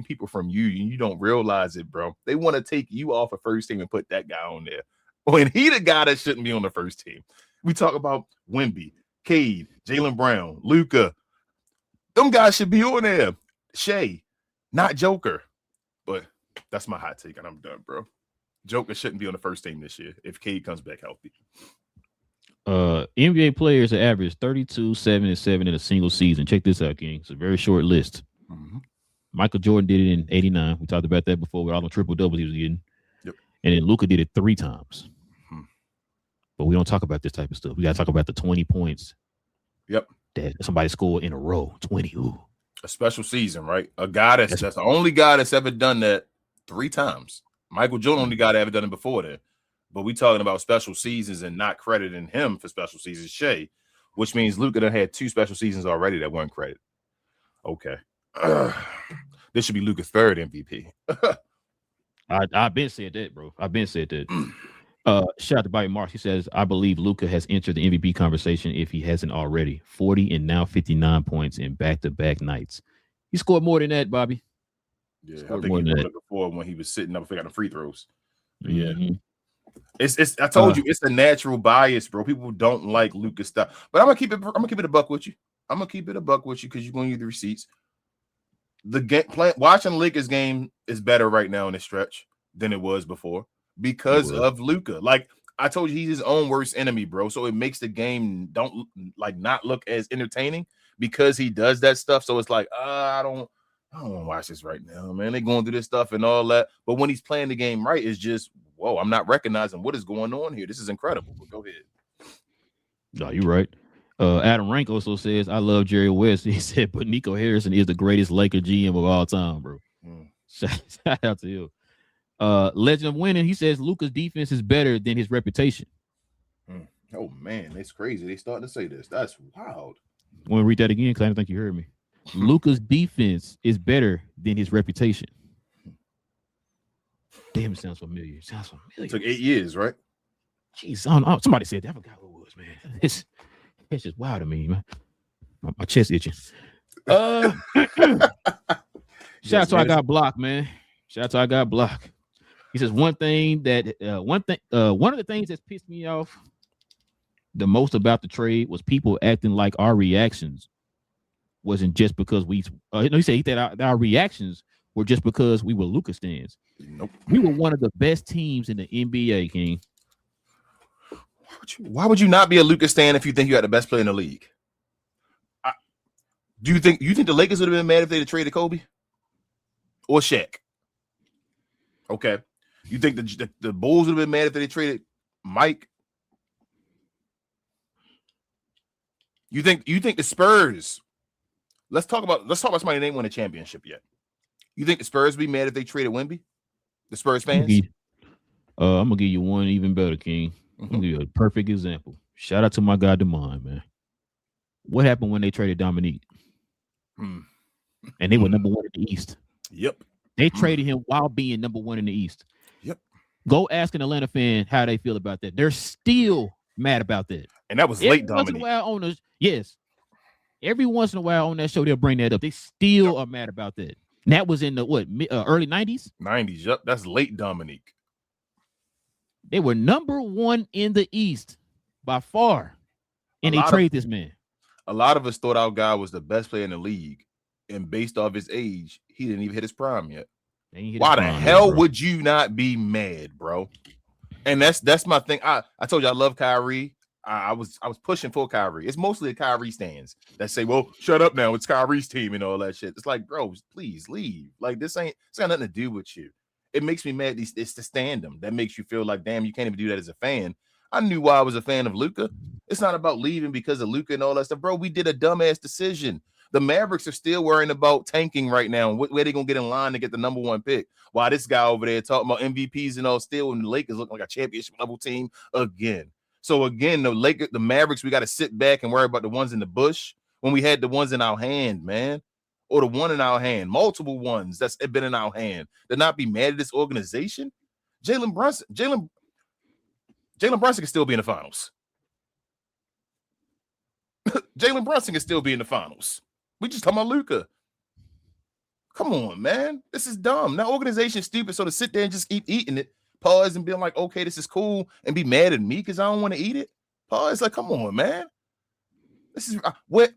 people from you, and you don't realize it, bro. They want to take you off a first team and put that guy on there. When he the guy that shouldn't be on the first team. We talk about Wemby, Cade, Jaylen Brown, Luka. Them guys should be on there. Shea, not Joker. But that's my hot take, and I'm done, bro. Joker shouldn't be on the first team this year if Cade comes back healthy. NBA players have averaged 32, 7, and 7 in a single season. Check this out, King. It's a very short list. Mm-hmm. Michael Jordan did it in 89. We talked about that before with all the triple doubles he was getting. Yep. And then Luka did it 3 times. Mm-hmm. But we don't talk about this type of stuff. We got to talk about the 20 points. Yep. That somebody scored in a row. 20. Ooh. A special season, right? A guy that's the only guy that's ever done that 3 times. Michael Jordan only guy that ever done it before that. But we talking about special seasons and not crediting him for special seasons, Shea, which means Luka done had 2 special seasons already that weren't credited. Okay. This should be Luka's 3rd MVP. I've been said that, bro. I've been said that. Shout out to Bobby Marks. He says, I believe Luka has entered the MVP conversation if he hasn't already. 40 and now 59 points in back-to-back nights. He scored more than that, Bobby. Yeah, I think he scored it before when he was sitting up figuring the free throws. Yeah. Mm-hmm. It's I told you it's a natural bias, bro. People don't like Luka stuff. But I'm gonna keep it a buck with you. I'm gonna keep it a buck with you because you're gonna use the receipts. Watching Lakers game is better right now in this stretch than it was before because of Luka. Like I told you, he's his own worst enemy, bro. So it makes the game not look as entertaining because he does that stuff. So it's like, I don't want to watch this right now, man. They're going through this stuff and all that. But when he's playing the game right, it's just, whoa, I'm not recognizing what is going on here. This is incredible. But go ahead. No, you're right. Adam Rank also says, I love Jerry West. He said, but Nico Harrison is the greatest Laker GM of all time, bro. Shout out to you. Legend of Winning, he says Luka's defense is better than his reputation. Oh, man, it's crazy. They starting to say this. That's wild. Want to read that again? Because I don't think you heard me. Luka's defense is better than his reputation. Damn, it sounds familiar. It took 8 years, right? Jeez, I don't know. Somebody said that. I forgot who it was, man. It's just wild to me, man. My chest itching. Shout out to I Got Blocked, man. Shout out to I Got Blocked. He says one of the things that's pissed me off the most about the trade was people acting like our reactions wasn't just because he said that our reactions were just because we were Luka stans. Nope. We were one of the best teams in the NBA, King. Why would you not be a Luka stan if you think you had the best player in the league? Do you think the Lakers would have been mad if they had traded Kobe or Shaq? Okay. You think the Bulls would have been mad if they traded Mike? You think the Spurs? Let's talk about somebody that ain't won a championship yet. You think the Spurs would be mad if they traded Wemby? The Spurs fans? I'm gonna give you one even better, King. I'm gonna give you a perfect example. Shout out to my guy Demond, man. What happened when they traded Dominique? And they were number 1 in the East. Yep. They traded him while being number 1 in the East. Yep. Go ask an Atlanta fan how they feel about that. They're still mad about that. And that was late Dominique. Yes. Every once in a while on that show, they'll bring that up. They still are mad about that. And that was in the early 90s? 90s, yep. That's late Dominique. They were number 1 in the East by far. And they trade this man. A lot of us thought our guy was the best player in the league. And based off his age, he didn't even hit his prime yet. Why the hell would you not be mad, bro? And that's my thing. I told you I love Kyrie. I was pushing for Kyrie. It's mostly the Kyrie stands that say, well, shut up now. It's Kyrie's team and all that shit. It's like, bro, please leave. Like, it's got nothing to do with you. It makes me mad. It's the standum that makes you feel like, damn, you can't even do that as a fan. I knew why I was a fan of Luka. It's not about leaving because of Luka and all that stuff. Bro, we did a dumbass decision. The Mavericks are still worrying about tanking right now. Where they going to get in line to get the number 1 pick? While this guy over there talking about MVPs and all still, and the Lakers looking like a championship level team again. So again, the Mavericks, we got to sit back and worry about the ones in the bush when we had the ones in our hand, man. Or the one in our hand, multiple ones that's been in our hand. To not be mad at this organization. Jalen Brunson can still be in the finals. Jalen Brunson can still be in the finals. We just talking about Luka. Come on, man. This is dumb. That organization is stupid. So to sit there and just keep eating it, pause and be like, okay, this is cool, and be mad at me because I don't want to eat it. Pause. Like, come on, man. This is what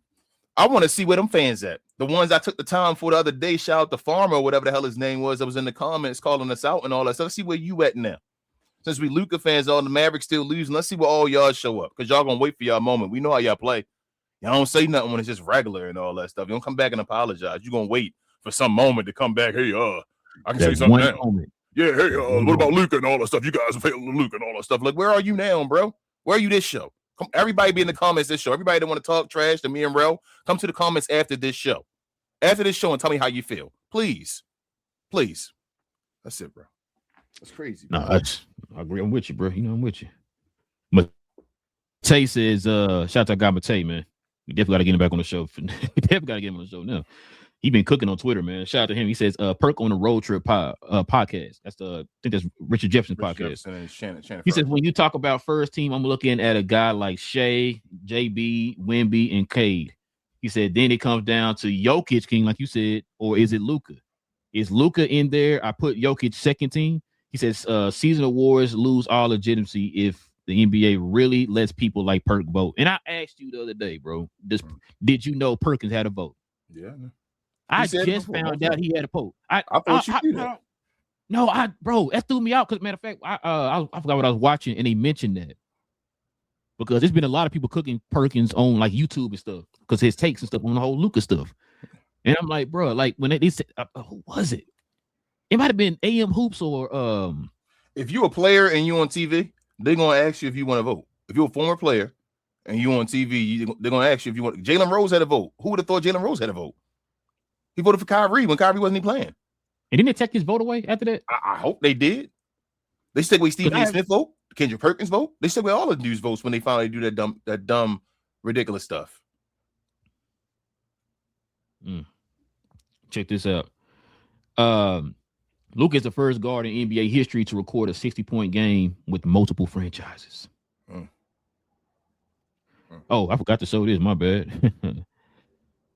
I want to see where them fans at. The ones I took the time for the other day, shout out to Farmer or whatever the hell his name was that was in the comments calling us out and all that stuff. See where you at now. Since we Luka fans, all the Mavericks still losing, let's see what all y'all show up because y'all gonna wait for y'all moment. We know how y'all play. Y'all don't say nothing when it's just regular and all that stuff. You don't come back and apologize. You're gonna wait for some moment to come back. Hey, I can say something now. Moment. Yeah, hey, what about Luka and all that stuff? You guys are failing Luka and all that stuff. Like, where are you now, bro? Where are you this show? Come, everybody be in the comments this show. Everybody that want to talk trash to me and Rel, come to the comments after this show. After this show and tell me how you feel. Please. Please. That's it, bro. That's crazy. No, I agree. I'm with you, bro. You know, I'm with you. Matei says, shout out to God Matei, man. We definitely got to get him back on the show. We definitely got to get him on the show now. He been cooking on Twitter, man. Shout out to him. He says, Perk on the Road Trip podcast. That's I think that's Richard Jefferson's podcast. Jefferson and Shannon he says, when you talk about first team, I'm looking at a guy like Shea, JB, Wemby, and Cade. He said, then it comes down to Jokic, King, like you said, or is it Luka? Is Luka in there? I put Jokic second team. He says, season awards lose all legitimacy if the NBA really lets people like Perk vote. And I asked you the other day, bro, did you know Perkins had a vote? Yeah. I just found out he had a vote. I thought you did that. No, bro, that threw me out. Because matter of fact, I forgot what I was watching, and they mentioned that because there's been a lot of people cooking Perkins on like YouTube and stuff because his takes and stuff on the whole Luka stuff. And I'm like, bro, like when they said, who was it? It might have been AM Hoops or If you're a player and you on TV, they're gonna ask you if you want to vote. If you're a former player and you on TV, they're gonna ask you if you want. Jalen Rose had a vote. Who would have thought Jalen Rose had a vote? He voted for Kyrie when Kyrie wasn't even playing. And didn't they take his vote away after that? I hope they did. They stick with Stephen A. Smith vote, Kendrick Perkins vote. They stick with all the dudes votes when they finally do that dumb, ridiculous stuff. Check this out. Luka is the first guard in NBA history to record a 60-point game with multiple franchises. Oh, I forgot to show this. My bad.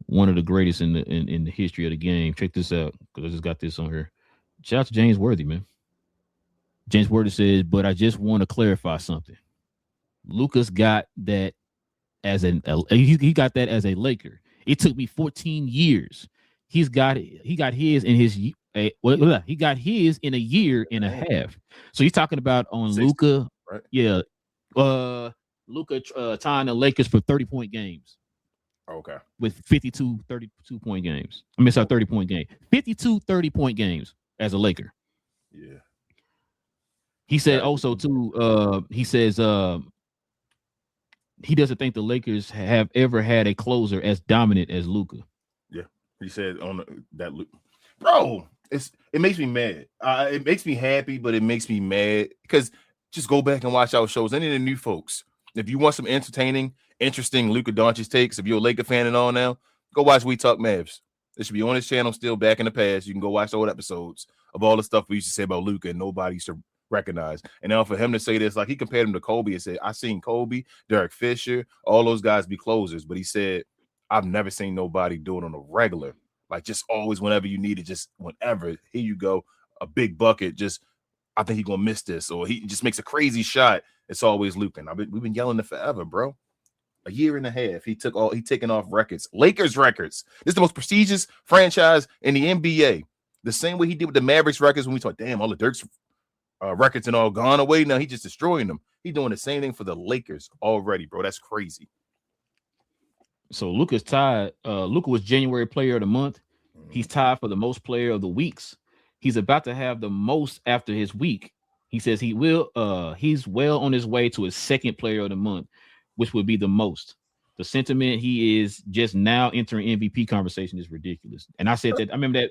One of the greatest in the history of the game. Check this out because I just got this on here. Shout out to James Worthy, man. James Worthy says, but I just want to clarify something. Luka's got that as he got that as a Laker. It took me 14 years. He got his in his he got his in a year and a half. So he's talking about on 60, Luka, right? Yeah. Luka tying the Lakers for 30-point games. Okay. With 52 32-point games. I mean, sorry, 30-point game. 52 30-point games as a Laker. Yeah. He said also too, he says he doesn't think the Lakers have ever had a closer as dominant as Luka. Yeah. He said on that bro, it makes me mad. It makes me happy, but it makes me mad because just go back and watch our shows. Any of the new folks, if you want some entertaining, interesting Luka Dončić takes, if you're a Laker fan and all now, go watch We Talk Mavs. It should be on his channel still back in the past. You can go watch old episodes of all the stuff we used to say about Luka and nobody used to recognize. And now for him to say this, like he compared him to Kobe and said, I seen Kobe, Derek Fisher, all those guys be closers. But he said, I've never seen nobody do it on a regular. Like just always whenever you need it, just whenever. Here you go, a big bucket. Just I think he's gonna miss this, or he just makes a crazy shot. It's always Luka. We've been yelling it forever, bro. A year and a half. He taken off records, Lakers records. This is the most prestigious franchise in the NBA. The same way he did with the Mavericks records when we thought, damn, all the Dirk's records and all gone away. Now he's just destroying them. He's doing the same thing for the Lakers already, bro. That's crazy. So Luka's tied. Luka was January Player of the Month. He's tied for the most Player of the Weeks. He's about to have the most after his week. He says he will. He's well on his way to his second Player of the Month, which would be the most. The sentiment he is just now entering MVP conversation is ridiculous. And I said that. I remember that.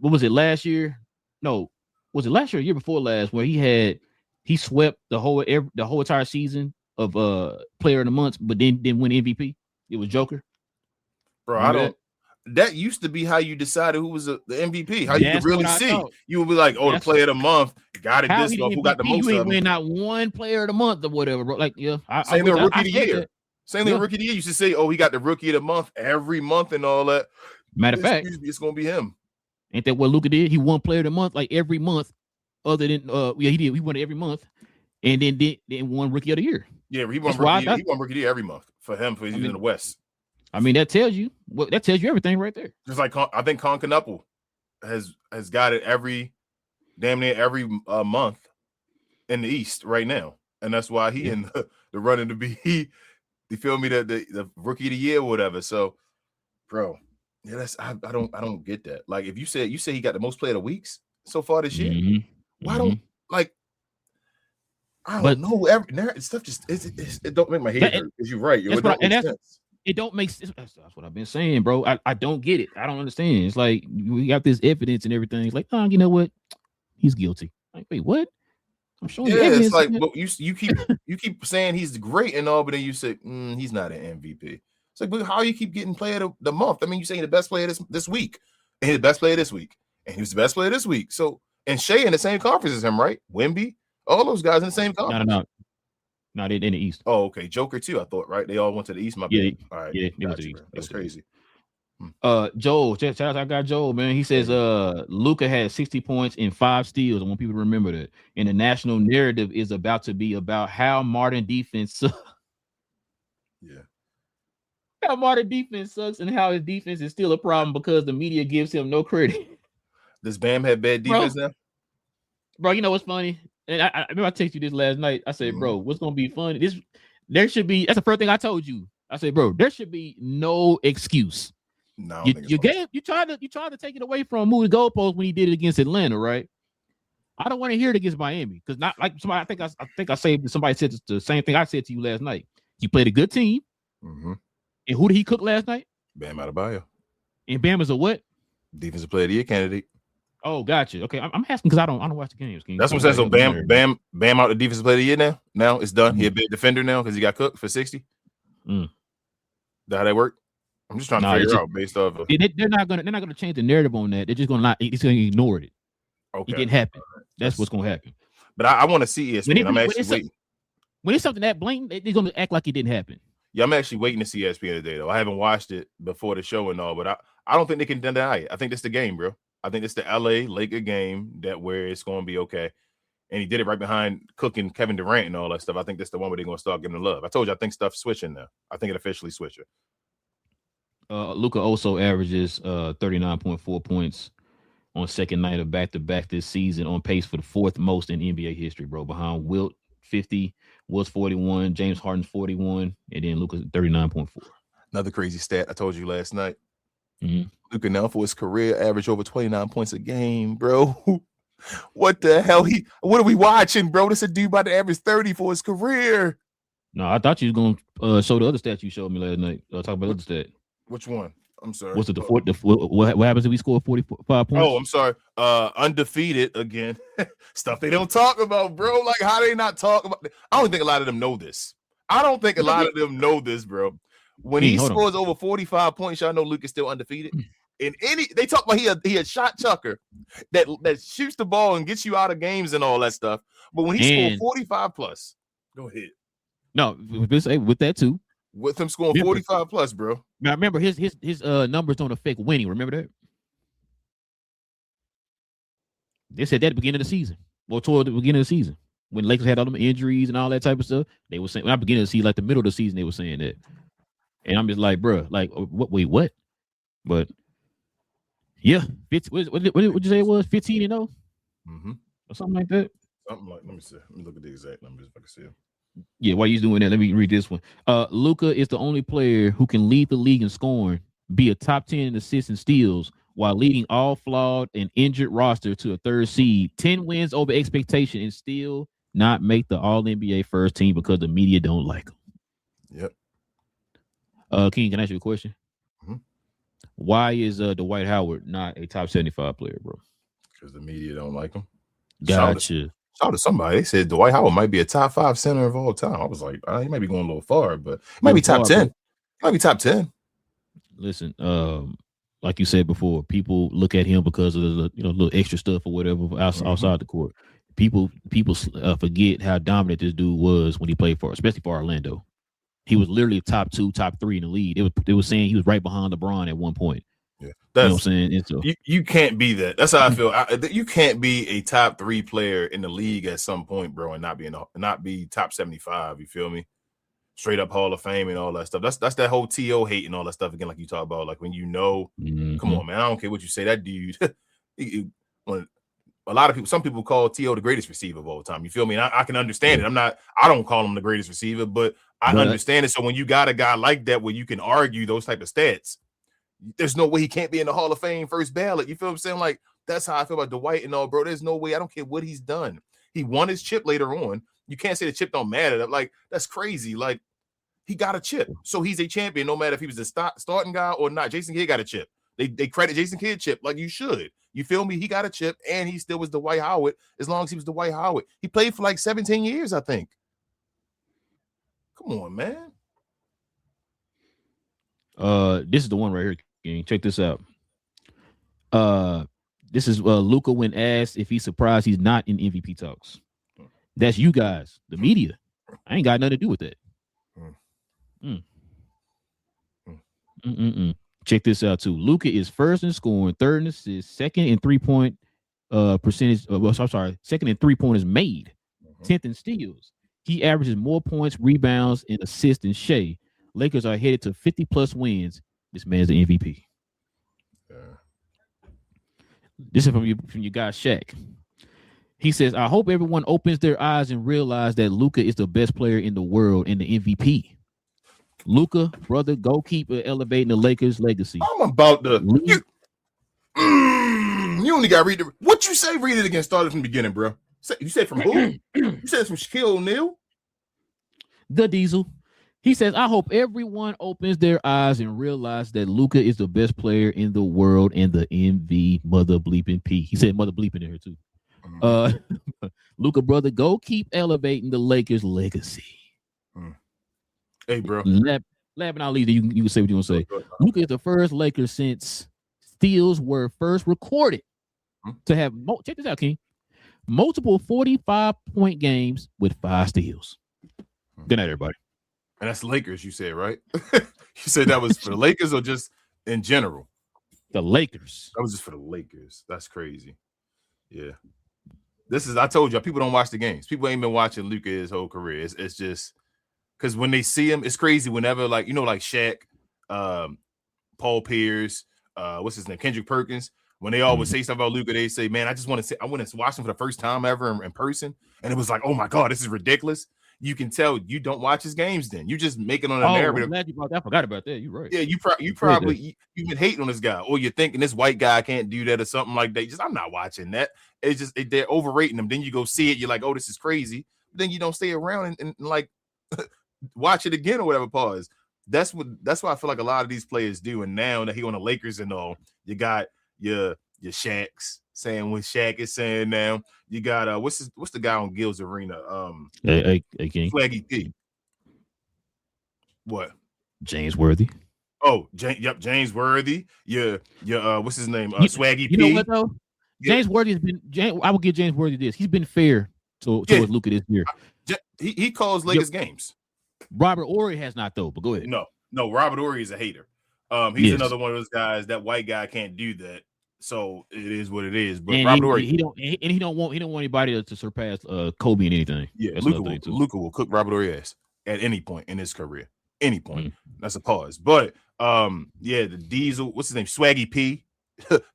What was it last year? No, was it last year or year before last? Where he swept the whole entire season of Player of the Month, but then didn't win MVP. It was Joker. Bro, I don't. That used to be how you decided who was the MVP. How you could really see. You would be like, "Oh, the Player of the Month got it. This one, who got the most? You ain't win not one Player of the Month or whatever, bro. Like, yeah, same thing. Rookie of the Year. Same thing. Rookie of the Year. You should say, "Oh, he got the Rookie of the Month every month and all that." Matter of fact, it's gonna be him. Ain't that what Luka did? He won Player of the Month like every month. Other than he did. He won it every month, and then won Rookie of the Year. Yeah, he won Rookie of the Year every month for him for he's in the West. I mean, that tells you everything right there. Just like I think Concanapple has got it damn near every month in the East right now, and that's why he in the running to be. You feel me? The rookie of the year or whatever. So, bro, yeah, that's I don't get that. Like, if you say he got the most player of weeks so far this year, why don't like? I don't know. Stuff just it don't make my head hurt. Because you're right. It don't make sense. That's what I've been saying, bro. I don't get it. I don't understand. It's like we got this evidence and everything. It's like, oh, you know what? He's guilty. Like, wait, what? I'm showing you evidence. It's like, but you keep saying he's great and all, but then you say he's not an MVP. It's like, but how you keep getting player of the month? I mean, you're saying the best player this week, and he's the best player this week, and he was the best player this week. So, and Shea in the same conference as him, right? Wemby, all those guys in the same conference. No. Not in the East. Oh, okay. Joker too, I thought, right? They all went to the East. All right. Yeah, they went to the East. That's crazy. Joel, shout out, I got Joel, man. He says Luka had 60 points and 5 steals. I want people to remember that. And the national narrative is about to be about how modern defense sucks. Yeah. How modern defense sucks and how his defense is still a problem because the media gives him no credit. Does Bam have bad defense now? Bro, you know what's funny? And I remember I texted you this last night. I said, bro, what's gonna be funny? That's the first thing I told you. I said, bro, there should be no excuse. No, you tried to take it away from moving goalposts when he did it against Atlanta, right? I don't want to hear it against Miami because not like somebody. I think I said somebody said the same thing I said to you last night. He played a good team, and who did he cook last night? Bam Adebayo. And Bam is a what? Defensive Player of the Year candidate. Oh, gotcha. Okay, I'm asking because I don't watch the games. That's what I'm saying. So Bam out the Defensive Player of the Year now. Now it's done. He a big defender now because he got cooked for 60. That how that work? I'm just trying to figure out based off of. They're not gonna change the narrative on that. They're just gonna ignore it. Okay, it didn't happen. That's what's gonna happen. But I want to see ESPN. I'm actually waiting. When it's something that blatant, they're gonna act like it didn't happen. Yeah, I'm actually waiting to see ESPN today though. I haven't watched it before the show and all, but I don't think they can deny it. I think that's the game, bro. I think it's the LA Laker game where it's gonna be okay. And he did it right behind Cook and Kevin Durant and all that stuff. I think that's the one where they're gonna start giving the love. I told you I think stuff's switching now. I think it officially switching. Luka also averages 39.4 points on second night of back-to-back this season, on pace for the 4th most in NBA history, bro. Behind Wilt 50, Wilt's 41, James Harden's 41, and then Luka's 39.4. Another crazy stat I told you last night. Luka now for his career average over 29 points a game, bro. What the hell? What are we watching, bro? This a dude about to average 30 for his career. No, I thought you was gonna show the other stat you showed me last night. Talk about the other stat. Which one? I'm sorry. What's it? What happens if we score 45 points? Oh, I'm sorry. Undefeated again. Stuff they don't talk about, bro. Like, how they not talk about? I don't think a lot of them know this. Bro. When he scores over 45 points, y'all know Luke is still undefeated. And they talk about he a shot chucker that shoots the ball and gets you out of games and all that stuff. But when he scored 45 plus, go ahead. No, with that too. With him scoring 45 plus, bro. Now remember his numbers don't affect winning. Remember that? They said that at the beginning of the season, or toward the beginning of the season, when Lakers had all them injuries and all that type of stuff. They were saying, not beginning of the season, like the middle of the season, they were saying that. And I'm just like, bro, like, wait, what? But yeah, what did you say it was? 15-0, or something like that. Something like. Let me see. Let me look at the exact numbers if I can see them. Yeah, while he's doing that, let me read this one. Luka is the only player who can lead the league in scoring, be a top 10 in assists and steals, while leading all flawed and injured roster to a 3rd seed, 10 wins over expectation, and still not make the All-NBA first team because the media don't like him. Yep. King, can I ask you a question? Why is Dwight Howard not a top 75 player, bro? Because the media don't like him. Gotcha. Shout to somebody. They said Dwight Howard might be a top 5 center of all time. I was like, he might be going a little far, but it might be top 10. It might be top 10. Listen, like you said before, people look at him because of the little extra stuff or whatever outside the court. People forget how dominant this dude was when he played especially for Orlando. He was literally top 2, top 3 in the league. They were saying he was right behind LeBron at one point. Yeah, you know what I'm saying? You can't be that. That's how I feel. You can't be a top 3 player in the league at some point, bro, and not be top 75. You feel me? Straight up Hall of Fame and all that stuff. That's that whole TO hate and all that stuff again, like you talk about. Like when come on, man, I don't care what you say. That dude, a lot of people, some people call T.O. the greatest receiver of all time. You feel me? And I can understand it. I don't call him the greatest receiver, but I understand it. So when you got a guy like that where you can argue those type of stats, there's no way he can't be in the Hall of Fame first ballot. You feel what I'm saying? Like, that's how I feel about Dwight and all, bro. There's no way. I don't care what he's done. He won his chip later on. You can't say the chip don't matter. Like, that's crazy. Like, he got a chip. So he's a champion no matter if he was a starting guy or not. Jason Kidd got a chip. They credit Jason Kidd chip like you should. You feel me? He got a chip, and he still was Dwight Howard as long as he was Dwight Howard. He played for like 17 years, I think. Come on, man. This is the one right here, gang. Check this out. This is Luka when asked if he's surprised he's not in MVP talks. That's you guys, the media. I ain't got nothing to do with that. Check this out too. Luka is first in scoring, third in assists, second in 3-point percentage. Second in 3-pointers made, 10th in steals. He averages more points, rebounds, and assists than Shea. Lakers are headed to 50+ wins. This man's the MVP. This is from your guy Shaq. He says, "I hope everyone opens their eyes and realize that Luka is the best player in the world and the MVP. Luka, brother, goalkeeper, elevating the Lakers' legacy." I'm about to. You only got to read it. What you say? Read it again. Started from the beginning, bro. You said from who? You said from Shaquille O'Neal. The Diesel. He says, "I hope everyone opens their eyes and realize that Luka is the best player in the world and the MV mother bleeping P." He said mother bleeping in here too. Luka, brother, go keep elevating the Lakers' legacy. Hey, bro. Lab and I'll leave you. You can say what you want to say. Luka is the first Laker since steals were first recorded to have. Check this out, King. Multiple 45-point games with 5 steals. Good night, everybody. And that's Lakers, you said, right? You said that was for the Lakers or just in general? The Lakers. That was just for the Lakers. That's crazy. Yeah. I told you, people don't watch the games. People ain't been watching Luka his whole career. It's just because when they see him, it's crazy whenever, like, you know, like Shaq, Paul Pierce, what's his name, Kendrick Perkins, when they always say stuff about Luka, they say, man, I went to watch him for the first time ever in person. And it was like, oh my God, this is ridiculous. You can tell you don't watch his games then. You just make it on a narrative. I'm glad you brought that. I forgot about that. You're right. Yeah, you probably you've been hating on this guy, or you're thinking this white guy can't do that or something like that. I'm not watching that. It's just they're overrating him. Then you go see it, you're like, oh, this is crazy. Then you don't stay around and like watch it again or whatever. Pause. That's why I feel like a lot of these players do. And now that he on the Lakers and all, you got your Shaqs saying what Shaq is saying now. You got what's the guy on Gil's Arena? Swaggy P. What? James Worthy. Oh, James Worthy. Your what's his name? Swaggy P. You know what though? James Worthy has been. I will give James Worthy this. He's been fair towards Luka this year. He calls Lakers games. Robert Horry has not though. But go ahead. No. Robert Horry is a hater. He's another one of those guys. That white guy can't do that. So it is what it is. But Robert Horry, he don't want anybody to surpass Kobe in anything. Yeah, Luka will cook Robert Horry ass at any point in his career. Any point. That's a pause. But the Diesel, what's his name? Swaggy P.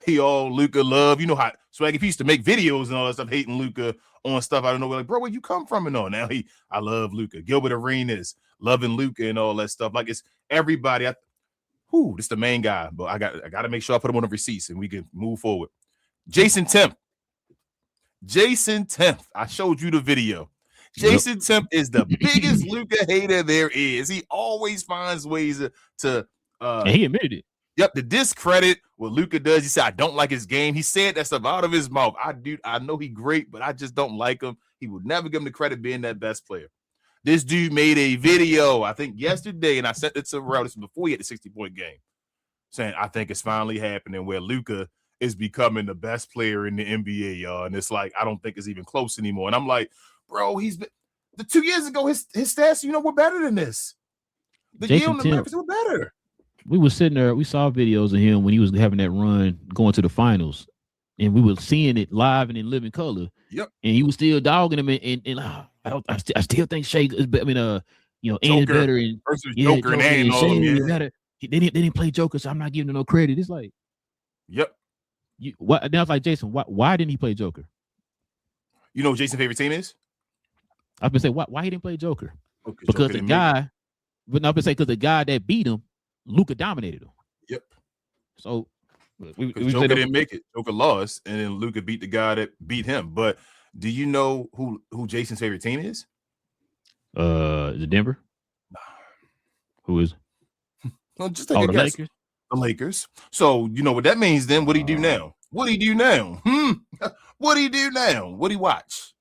He all Luka love. You know how Swaggy P used to make videos and all that stuff, hating Luka on stuff. I don't know, like, bro, where you come from and all. Now I love Luka. Gilbert Arenas loving Luka and all that stuff. Like, it's everybody. This is the main guy, but I got to make sure I put him on the receipts and we can move forward. Jason Temp. I showed you the video. Jason Temp is the biggest Luka hater there is. He always finds ways to and he admitted it. Yep, to discredit what Luka does. He said, I don't like his game. He said that stuff out of his mouth. I know he's great, but I just don't like him. He would never give him the credit being that best player. This dude made a video, I think yesterday, and I sent it to Rel. This was before he had the 60-point game, saying, I think it's finally happening where Luka is becoming the best player in the NBA, y'all. And it's like, I don't think it's even close anymore. And I'm like, bro, he's been the 2 years ago, his stats, were better than this. The year on the Memphis were better. We were sitting there, we saw videos of him when he was having that run going to the finals, and we were seeing it live and in living color. Yep. And he was still dogging him, and I still think Shea is better. And is better. And versus Joker and all of them. Better. They didn't play Joker, so I'm not giving him no credit. It's like, yep. Now it's like, Jason, why didn't he play Joker? You know what Jason's favorite team is? I've been saying why he didn't play Joker? Okay, Because Joker the didn't make it. guy, but I've been saying because the guy that beat him, Luka dominated him. Yep. So we Joker didn't make it. Joker lost, and then Luka beat the guy that beat him. But do you know who Jason's favorite team is? Is it Denver? Who is? Well, just take a guess. Lakers. The Lakers. So you know what that means. Then what do he do now? What do he do now? What do he do now? What do he watch?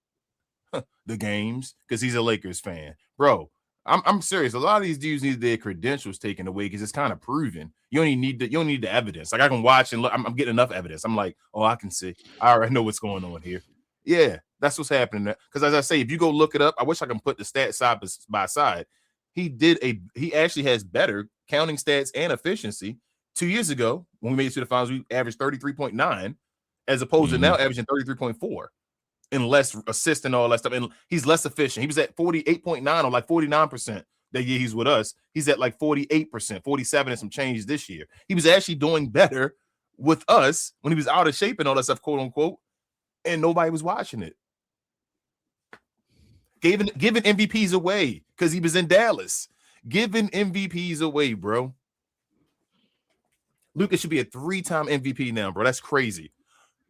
The games, because he's a Lakers fan, bro. I'm serious. A lot of these dudes need their credentials taken away because it's kind of proven. You don't need the evidence. Like I can watch and look. I'm getting enough evidence. I'm like, oh, I can see. I already know what's going on here. Yeah, that's what's happening there. Because as I say, if you go look it up, I wish I can put the stats side by side. He actually has better counting stats and efficiency 2 years ago when we made it to the finals. We averaged 33.9 as opposed to now averaging 33.4 and less assists and all that stuff. And he's less efficient. He was at 48.9 or like 49% that year he's with us. He's at like 48%, 47 and some change this year. He was actually doing better with us when he was out of shape and all that stuff, quote unquote, and nobody was watching it. Giving MVPs away because he was in Dallas. Giving MVPs away, bro. Luka should be a 3-time MVP now, bro. That's crazy.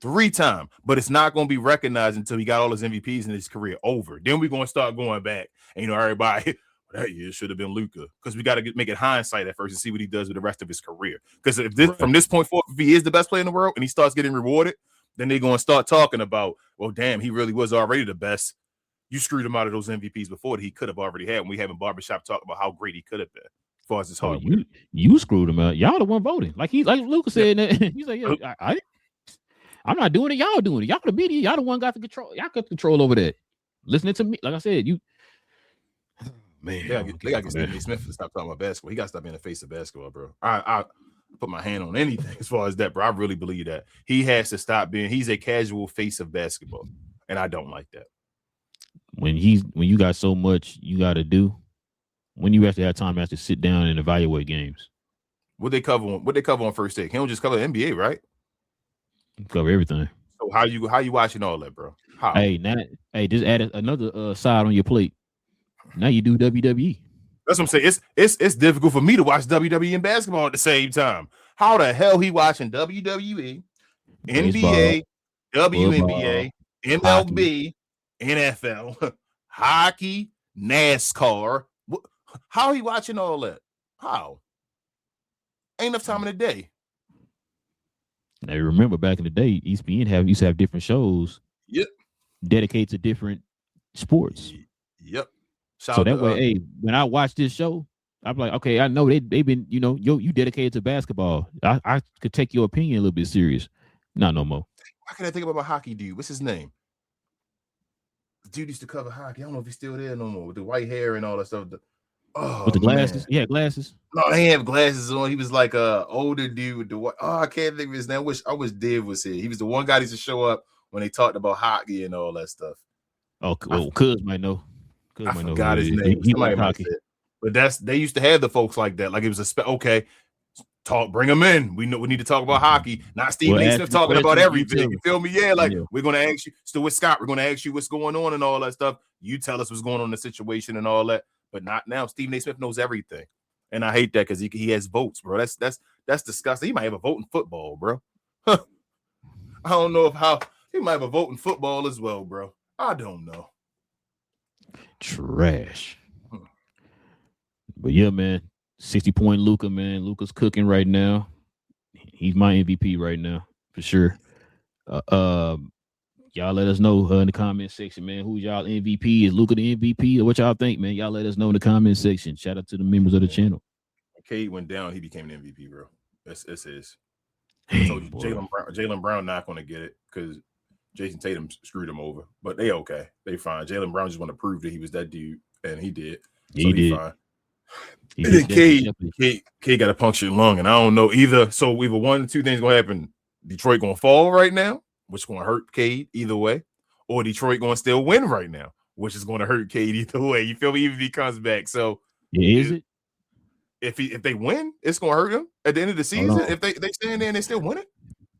3-time, but it's not going to be recognized until he got all his MVPs in his career over. Then we're going to start going back. And, everybody, that year should have been Luka because we got to make it hindsight at first and see what he does with the rest of his career. Because from this point forward, if he is the best player in the world and he starts getting rewarded, then they're going to start talking about, well, damn, he really was already the best. You screwed him out of those MVPs before that he could have already had when we having barbershop talk about how great he could have been as far as his hardware. You screwed him out. Y'all the one voting. Like Luka said, he's like, I'm not doing it. Y'all doing it. Y'all the media. Y'all the one got the control. Y'all got control over that. Listening to me, like I said, man, they got to get Stephen A. Smith to stop talking about basketball. He got to stop being the face of basketball, bro. I put my hand on anything as far as that, bro. I really believe that he has to stop being. He's a casual face of basketball, and I don't like that. When you got so much you got to do, when you actually have time to actually sit down and evaluate games. What they cover on First Take? He don't just cover the NBA, right? Cover everything. So how you watching all that, bro? How? Just add another side on your plate. Now you do WWE. That's what I'm saying. It's difficult for me to watch WWE and basketball at the same time. How the hell he watching WWE, NBA, WNBA, MLB, hockey. NFL, hockey, NASCAR? How are he watching all that? How? Ain't enough time in the day. Now remember back in the day, ESPN used to have different shows. Yep. Dedicated to different sports. Yep. So that way, when I watch this show, I'm like, okay, I know they've been, you dedicated to basketball. I could take your opinion a little bit serious. Not no more. Why can I think about my hockey dude? What's his name? The dude used to cover hockey. I don't know if he's still there no more with the white hair and all that stuff. With the glasses? Man. He had glasses? No, he didn't have glasses on. He was like a older dude with the white. Oh, I can't think of his name. I wish Div was here. He was the one guy that used to show up when they talked about hockey and all that stuff. Oh, well, Cuz might know. I forgot his name. He liked hockey. But they used to have the folks like that. Like it was bring them in. We need to talk about hockey. Not Stephen A. Smith talking about everything. You feel me? Yeah, we're gonna ask you. Still with Scott, we're gonna ask you what's going on and all that stuff. You tell us what's going on in the situation and all that. But not now. Stephen A. Smith knows everything, and I hate that because he has votes, bro. That's disgusting. He might have a vote in football, bro. I don't know how he might have a vote in football as well, bro. I don't know. Trash. But yeah, man, 60-point Luka, man. Luka's cooking right now. He's my MVP right now for sure. Y'all let us know in the comment section, man. Who's y'all MVP? Is Luka the MVP? Or what y'all think, man? Y'all let us know in the comment section. Shout out to the members of the channel. When Cade went down, he became an MVP, bro. That's his. I told you, Jaylen Brown not going to get it because Jason Tatum screwed him over. But they okay. They fine. Jaylen Brown just want to prove that he was that dude, and he did. So he did. Fine. And then Cade got a punctured lung, and I don't know either. So either one or two things going to happen. Detroit going to fall right now, which is going to hurt Cade either way, or Detroit going to still win right now, which is going to hurt Cade either way. You feel me? Even if he comes back. So is it? If they win, it's going to hurt him at the end of the season. If they stand there and they still win it.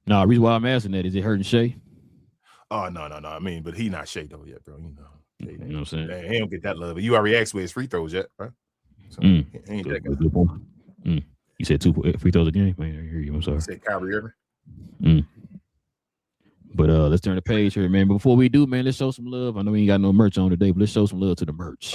No, the reason why I'm asking that is it hurting Shea? Oh no. I mean, but he not Shea though yet, bro. You know what I'm saying? He don't get that love. But you already asked where his free throws yet, right? So he ain't that good point. You said 2 free throws a game. Man, I hear you. I'm sorry. You said Kyrie Irving. But let's turn the page here, man. Before we do, man, let's show some love. I know we ain't got no merch on today, but let's show some love to the merch.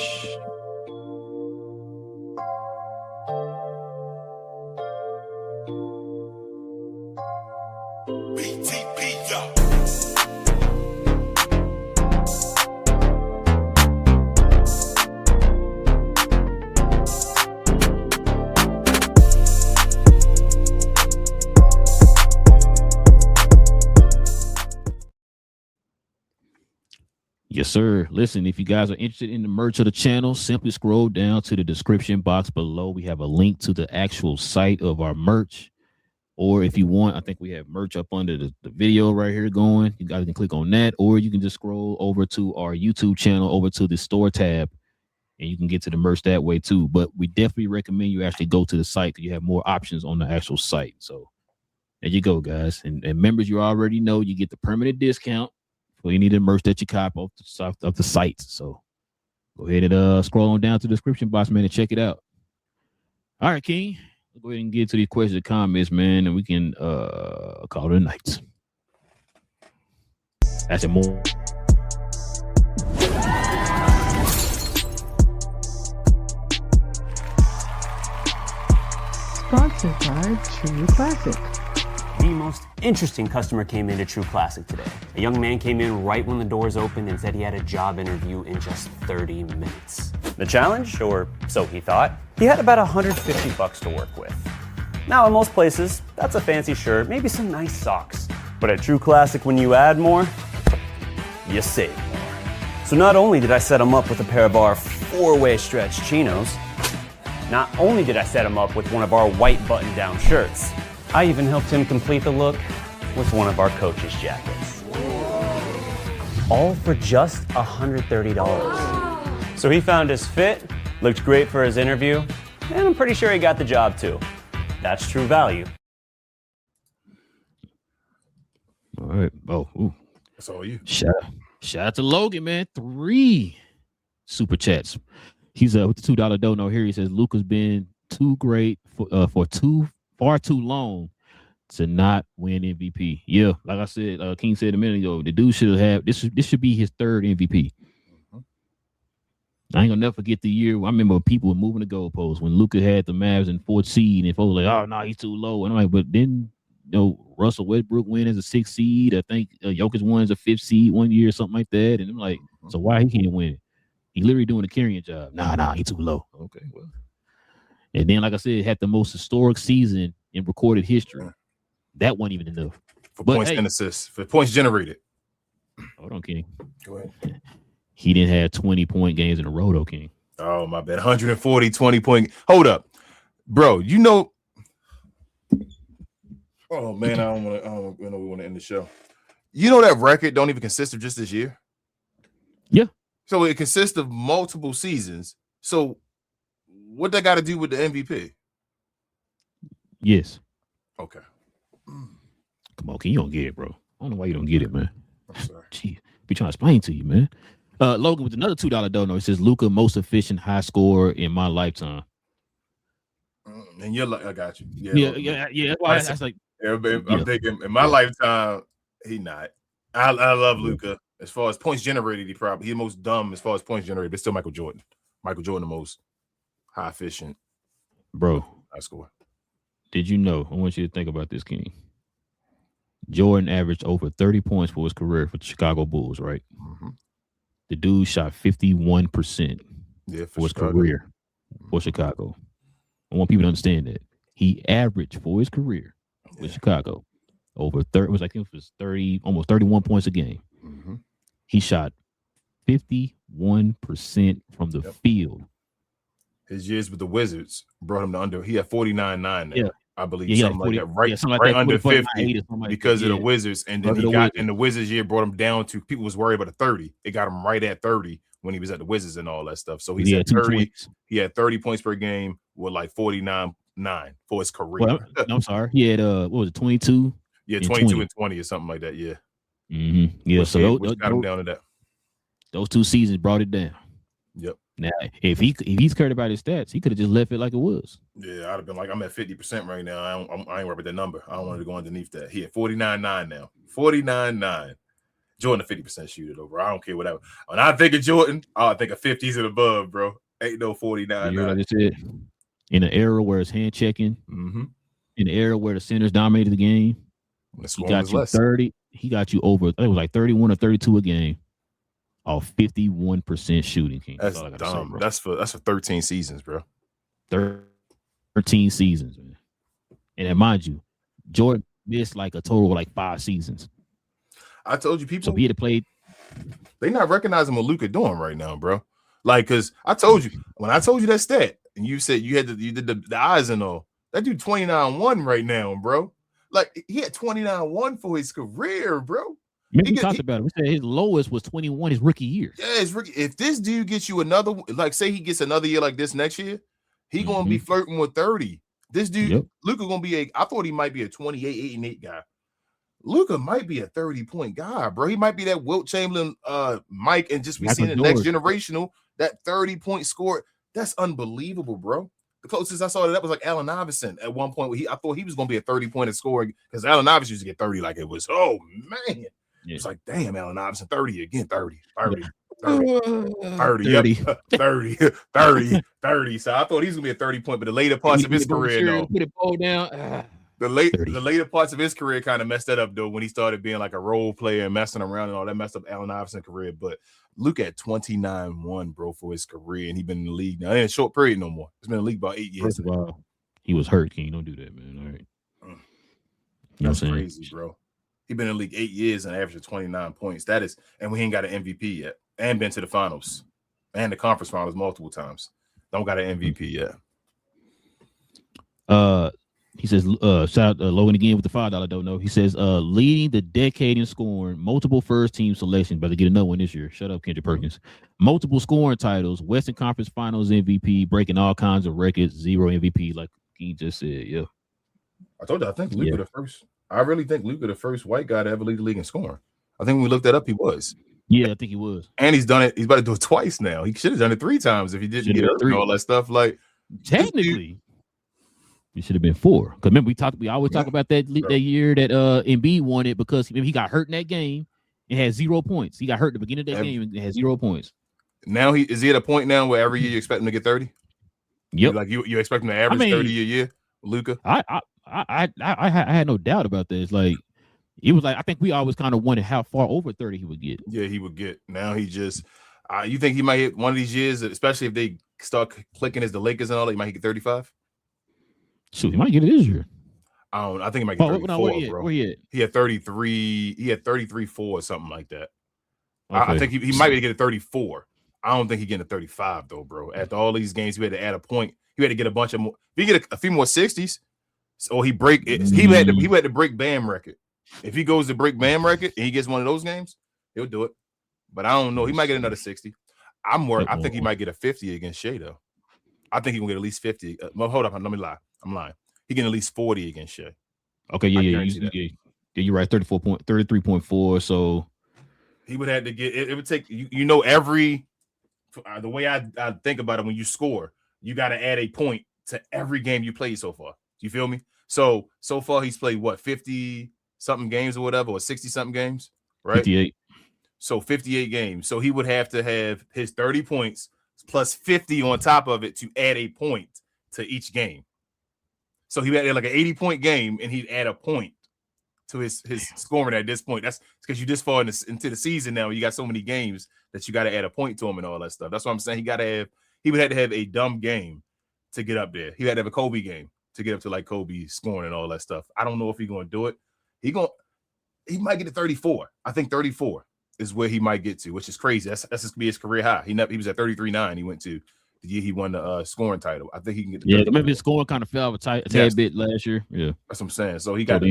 Yes, sir. Listen, if you guys are interested in the merch of the channel, simply scroll down to the description box below. We have a link to the actual site of our merch. Or if you want, I think we have merch up under the video right here going. You guys can click on that, or you can just scroll over to our YouTube channel, over to the store tab, and you can get to the merch that way too. But we definitely recommend you actually go to the site because you have more options on the actual site. So there you go, guys. And members, you already know you get the permanent discount for any of the merch that you cop off the site. So go ahead and scroll on down to the description box, man, and check it out. All right, King. We'll go ahead and get to these questions and comments, man, and we can call it a night. That's it more. Sponsored by True Classic. The most interesting customer came into True Classic today. A young man came in right when the doors opened and said he had a job interview in just 30 minutes. The challenge, or so he thought, he had about $150 to work with. Now, in most places, that's a fancy shirt, maybe some nice socks. But at True Classic, when you add more, you save more. So not only did I set him up with a pair of our 4-way stretch chinos, not only did I set him up with one of our white button-down shirts, I even helped him complete the look with one of our coach's jackets. All for just $130. So he found his fit, looked great for his interview, and I'm pretty sure he got the job too. That's true value. All right. Oh, ooh. That's all you. Shout out to Logan, man. 3 super chats. He's with the $2 dono here. He says Luka's been too great for far too long to not win MVP. Yeah, like I said, King said a minute ago, the dude should have this should be his 3rd MVP. I ain't gonna never forget the year. I remember people were moving the goalposts when Luka had the Mavs in 4th seed, and folks were like, "Oh no, he's too low." And I'm like, but then Russell Westbrook win as a 6th seed. I think Jokic won as a 5th seed one year, something like that. And I'm like, so why he can't win? He literally doing a carrying job. Nah, he too low. Okay, well. And then, like I said, had the most historic season in recorded history. That wasn't even enough. For points and assists. For points generated. Hold on, King. Go ahead. He didn't have 20-point games in a row, though, King. Oh, my bad. 140, 20-point. Hold up. Bro, you know. Oh, man, I don't know we want to end the show. You know that record don't even consist of just this year? Yeah. So it consists of multiple seasons. So what that got to do with the MVP? Yes. Okay. Come on, King. You don't get it, bro. I don't know why you don't get it, man. I'm sorry. Gee, be trying to explain to you, man. Logan with another $2 dono. It says Luka most efficient high scorer in my lifetime. And you're like, I got you. Yeah. Well, that's like, I'm thinking in my lifetime, he not. I love Luka. As far as points generated, he's the most dumb as far as points generated. But still Michael Jordan. Michael Jordan, the most high efficient, bro. High score. Did you know? I want you to think about this, King. Jordan averaged over 30 points for his career for the Chicago Bulls, right? Mm-hmm. The dude shot 51% for his career for Chicago. I want people to understand that. He averaged for his career with Chicago over 30, it was like it was 30, almost 31 points a game. Mm-hmm. He shot 51% from the field. His years with the Wizards brought him to under. He had 49.9 there, I believe, something like 40, that, right like under 50 because of the Wizards. And then he got in the Wizards year, brought him down to people was worried about a 30. It got him right at 30 when he was at the Wizards and all that stuff. So he had 30. He had 30 points per game with like 49.9 for his career. Well, I'm sorry. He had what was it, 22? Yeah, 22 and 20 or something like that. Yeah. Yeah, which so got him down to that. Those 2 seasons brought it down. Yep. Now, if he's cared about his stats, he could have just left it like it was. Yeah, I'd have been like, I'm at 50% right now. I ain't worried about that number. I don't want to go underneath that. He at 49.9 now. 49.9. Jordan a 50% shooter though, bro. I don't care whatever. When I think of Jordan, I think of 50s and above, bro. Ain't no 49. Like I said, in an era where it's hand checking, in an era where the centers dominated the game, he got you 30. He got you over. It was like 31 or 32 a game. Off 51% shooting. King. That's dumb. That's for 13 seasons, bro. 13 seasons, man. And mind you, Jordan missed like a total of like 5 seasons. I told you people. So he had played. They not recognizing what Luka doing right now, bro. Like, cause I told you when I told you that stat, and you said you did the eyes and all. That dude 29-1 right now, bro. Like he had 29-1 for his career, bro. We talked about it. We said his lowest was 21 his rookie year. Yeah, his rookie. If this dude gets you another, like say he gets another year like this next year, he gonna be flirting with 30. This dude, Luka gonna be I thought he might be a 28, 8-8 guy. Luka might be a 30-point guy, bro. He might be that Wilt Chamberlain, Mike, and just we seen the next generational, that 30-point score. That's unbelievable, bro. The closest I saw to that was like Allen Iverson at one point. I thought he was gonna be a 30-pointer scorer because Allen Iverson used to get 30 like it was, oh man. Yeah. It's like, damn, Allen Iverson, 30 again, 30. So I thought he was gonna be a 30-point, but the later parts of his career, though. Put it ball down. The later parts of his career kind of messed that up, though, when he started being like a role player and messing around and all that messed up Allen Iverson's career. But Luka at 29-1, bro, for his career, and he's been in the league now. It ain't a short period no more. He's been in the league about 8 years. First of all, he was hurt, King. Don't do that, man. All right. That's crazy, bro. He's been in the league 8 years and averaged 29 points. That is, and we ain't got an MVP yet, and been to the finals and the conference finals multiple times. Don't got an MVP yet. He says, shout out Logan again with the $5 don't know. He says, leading the decade in scoring, multiple first team selections, but to get another one this year. Shut up, Kendrick Perkins. Multiple scoring titles, Western Conference Finals MVP, breaking all kinds of records, 0 MVP, like he just said. Yeah. I told you, I think Luka the first. I really think Luka the first white guy to ever lead the league in scoring. I think when we looked that up, he was. Yeah, I think he was. And he's done it. He's about to do it twice now. He should have done it 3 times if he didn't get hurt and all that stuff. Like technically, it should have been 4. Because remember, we always talk about that year that Embiid won it because he got hurt in that game and had 0 points. He got hurt at the beginning of that game and had 0 points. Now is he at a point now where every year you expect him to get 30? Yep. Like you expect him to average 30 a year, Luka? I had no doubt about this. Like it was like I think we always kind of wondered how far over 30 he would get. Yeah, he would get. Now he just you think he might hit one of these years, especially if they start clicking as the Lakers and all that, he might get 35? Shoot, he might get it this year. I think he might get 34, bro. Where he at? He had 33. He had 33-4 or something like that. Okay. I think he might be getting 34. I don't think he's getting a 35 though, bro. After all these games, he had to add a point. He had to get a bunch of more. If he get a few more 60s, or he break it, he had to break Bam record. If he goes to break Bam record and he gets one of those games, he'll do it. But I don't know. He might get another 60. I think he might get a 50 against Shea though. I think he gonna get at least 50. Hold up, let me lie. I'm lying. He get at least 40 against Shea. Okay, you're right. 33.4. So he would have to get it would take every the way I think about it, when you score, you got to add a point to every game you played so far. Do you feel me? So far he's played what, 50 something games or whatever, or 60 something games, right? 58. So 58 games. So he would have to have his 30 points plus 50 on top of it to add a point to each game. So he had like an 80-point game, and he'd add a point to his scoring at this point. That's because you this far into the season now. You got so many games that you got to add a point to him and all that stuff. That's what I'm saying. He would have to have a dumb game to get up there. He had to have a Kobe game to get up to like Kobe scoring and all that stuff. I don't know if he's going to do it. He might get to 34. I think 34 is where he might get to, which is crazy. That's going to be his career high. He was at 33.9. He went to the year he won the scoring title. I think he can get. Maybe his scoring kind of fell a tad bit last year. Yeah, that's what I'm saying. So he got.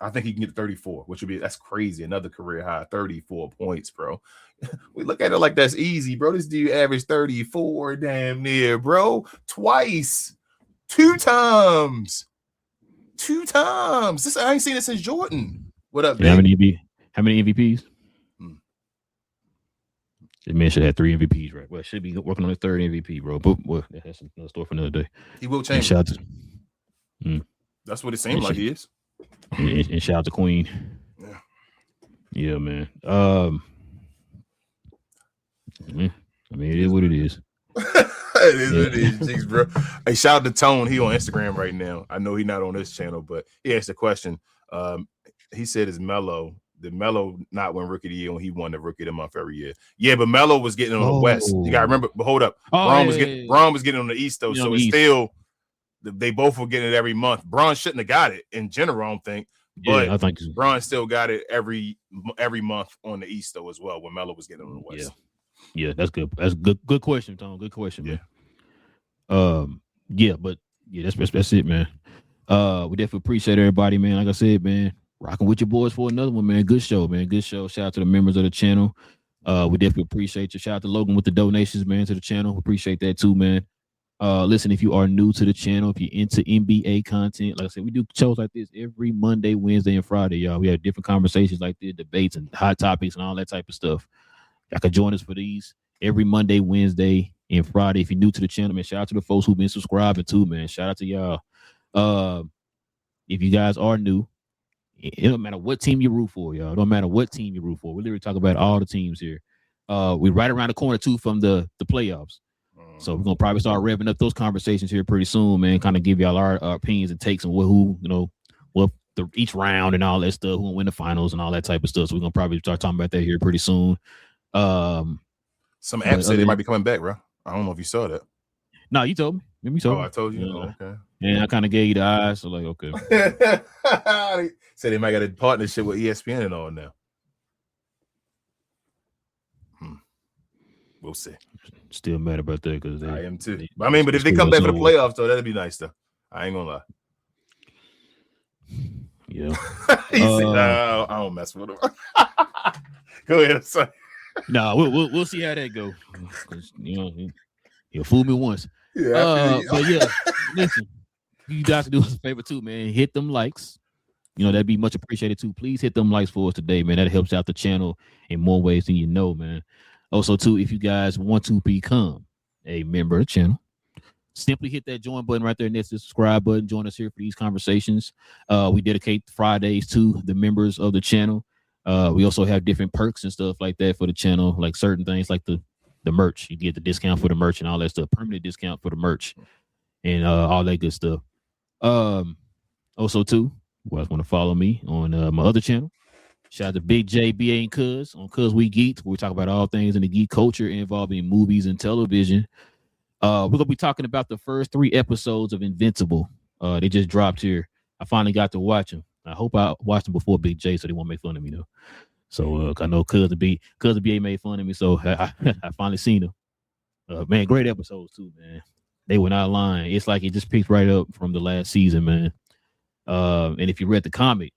I think he can get to 34, which would be that's crazy. Another career high, 34 points, bro. We look at it like that's easy, bro. This dude averaged 34, damn near, bro. Twice, 2 times. This I ain't seen it since Jordan. What up, man? How many MVPs? Hmm. This man should have 3 MVPs, right? Well, should be working on his 3rd MVP, bro. But well, that's another story for another day. He will And change. shout out to, That's what it seems like he is. and shout out to Queen. Yeah. Yeah, man. I mean, it is what it is. It is what it is, jeez, bro. Hey, shout out to Tone. He on Instagram right now. I know he's not on this channel, but he asked a question. He said, "Is Melo? Did Melo not win Rookie of the Year when he won the Rookie of the Month every year?" Yeah, but Melo was getting on the West. You gotta remember. But hold up, Braun was getting on the East though, so it's still they both were getting it every month. Braun shouldn't have got it in general, I don't think. But I think Braun still got it every month on the East though as well when Melo was getting on the West. Yeah, that's good. That's good question, Tom. Good question, man. But that's it, man. We definitely appreciate everybody, man. Like I said, man, rocking with your boys for another one, man. Good show, man. Good show. Shout out to the members of the channel. We definitely appreciate you. Shout out to Logan with the donations, man, to the channel. Appreciate that too, man. Listen, if you are new to the channel, if you're into NBA content, like I said, we do shows like this every Monday, Wednesday, and Friday, y'all. We have different conversations like this, debates and hot topics and all that type of stuff. Y'all can join us for these every Monday, Wednesday, and Friday. If you're new to the channel, man, shout out to the folks who've been subscribing too, man. Shout out to y'all. If you guys are new, it don't matter what team you root for, y'all. It don't matter what team you root for. We literally talk about all the teams here. We're right around the corner too from the playoffs. So we're gonna probably start revving up those conversations here pretty soon, man. Kind of give y'all our opinions and takes on what each round and all that stuff, who will win the finals and all that type of stuff. So we're gonna probably start talking about that here pretty soon. Some apps say they might be coming back, bro. I don't know if you saw that. No, you told me. Maybe so. Oh, I told you. Okay. And I kind of gave you the eyes, so like, okay. Say they might got a partnership with ESPN and all now. We'll see. Still mad about that because I am too. But if they come back for the playoffs, though, that'd be nice, though. I ain't gonna lie. Yeah. He said, I don't mess with him. Go ahead. Sorry. No, we'll see how that go. He'll fool me once. Yeah. But yeah, listen, you guys can do us a favor too, man. Hit them likes. That'd be much appreciated too. Please hit them likes for us today, man. That helps out the channel in more ways than you know, man. Also, too, if you guys want to become a member of the channel, simply hit that join button right there next to the subscribe button. Join us here for these conversations. We dedicate Fridays to the members of the channel. We also have different perks and stuff like that for the channel, like certain things like the merch. You get the discount for the merch and all that stuff, permanent discount for the merch and all that good stuff. Also, too, you guys want to follow me on my other channel. Shout out to Big J, BA, and Cuz on Cuz We Geeked, where we talk about all things in the geek culture involving movies and television. We're going to be talking about the first 3 episodes of Invincible. They just dropped here. I finally got to watch them. I hope I watched them before Big J so they won't make fun of me, though. So I know Cuz and BA made fun of me, so I finally seen them. Man, great episodes, too, man. They were not lying. It's like it just picked right up from the last season, man. And if you read the comic,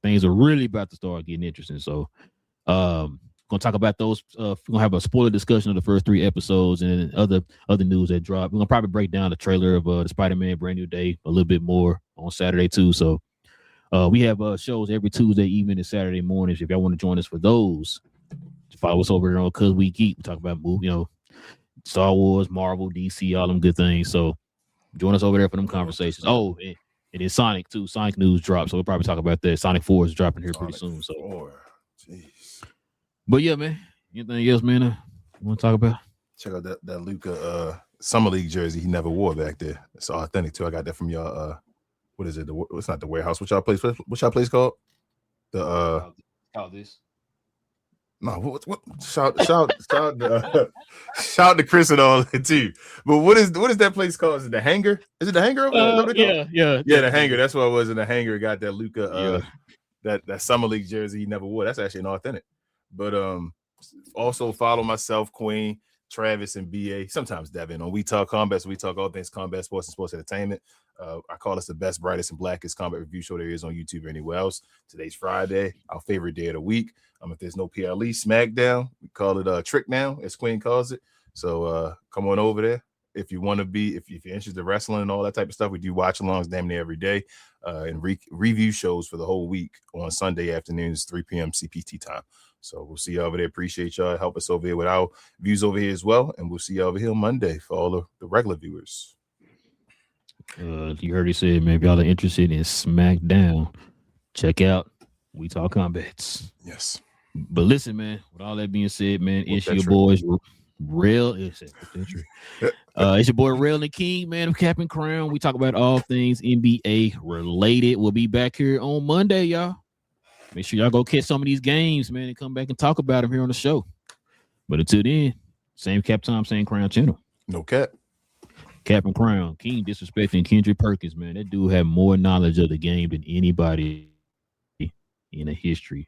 things are really about to start getting interesting. So, gonna talk about those. We're gonna have a spoiler discussion of the first 3 episodes and other news that dropped. We're gonna probably break down the trailer of the Spider-Man Brand New Day a little bit more on Saturday too. So, we have shows every Tuesday evening and Saturday mornings. If y'all want to join us for those, follow us over here on Cuz We Geek. We talk about Star Wars, Marvel, DC, all them good things. So, join us over there for them conversations. Oh, and then Sonic too. Sonic news drops, so we'll probably talk about that. Sonic 4 is dropping here pretty soon. So, jeez. But yeah, man. Anything else, man? You want to talk about? Check out that Luka Summer League jersey he never wore back there. It's authentic too. I got that from y'all. What is it? It's not the warehouse. What's y'all place called? The Call this. No, what? Shout to Chris and all that too. But what is that place called? Is it the Hangar? Is it the Hangar over there? Yeah, the Hangar. That's what it was in the Hangar. Got that Luka, that Summer League jersey he never wore. That's actually an authentic. But also follow myself, Queen, Travis, and BA. Sometimes Devin on We Talk Combat. So we talk all things combat sports and sports entertainment. I call us the best, brightest, and blackest combat review show there is on YouTube or anywhere else. Today's Friday, our favorite day of the week. If there's no PLE SmackDown, we call it Trick Now, as Queen calls it. So come on over there if you want to be, if you're interested in wrestling and all that type of stuff, we do watch alongs damn near every day, and review shows for the whole week on Sunday afternoons, 3 p.m. CPT time. So we'll see you over there. Appreciate y'all. Help us over here with our views over here as well. And we'll see you over here on Monday for all of the regular viewers. You heard he said, man, if y'all are interested in SmackDown, check out We Talk Combats. Yes. But listen, man, with all that being said, man, What's it's that your tree? boys, Real. It's your boy, Real and King, man, of Cap and Crown. We talk about all things NBA related. We'll be back here on Monday, y'all. Make sure y'all go catch some of these games, man, and come back and talk about them here on the show. But until then, same Cap Time, same Crown channel. No cap. Cap and Crown. King disrespecting Kendrick Perkins, man. That dude had more knowledge of the game than anybody in the history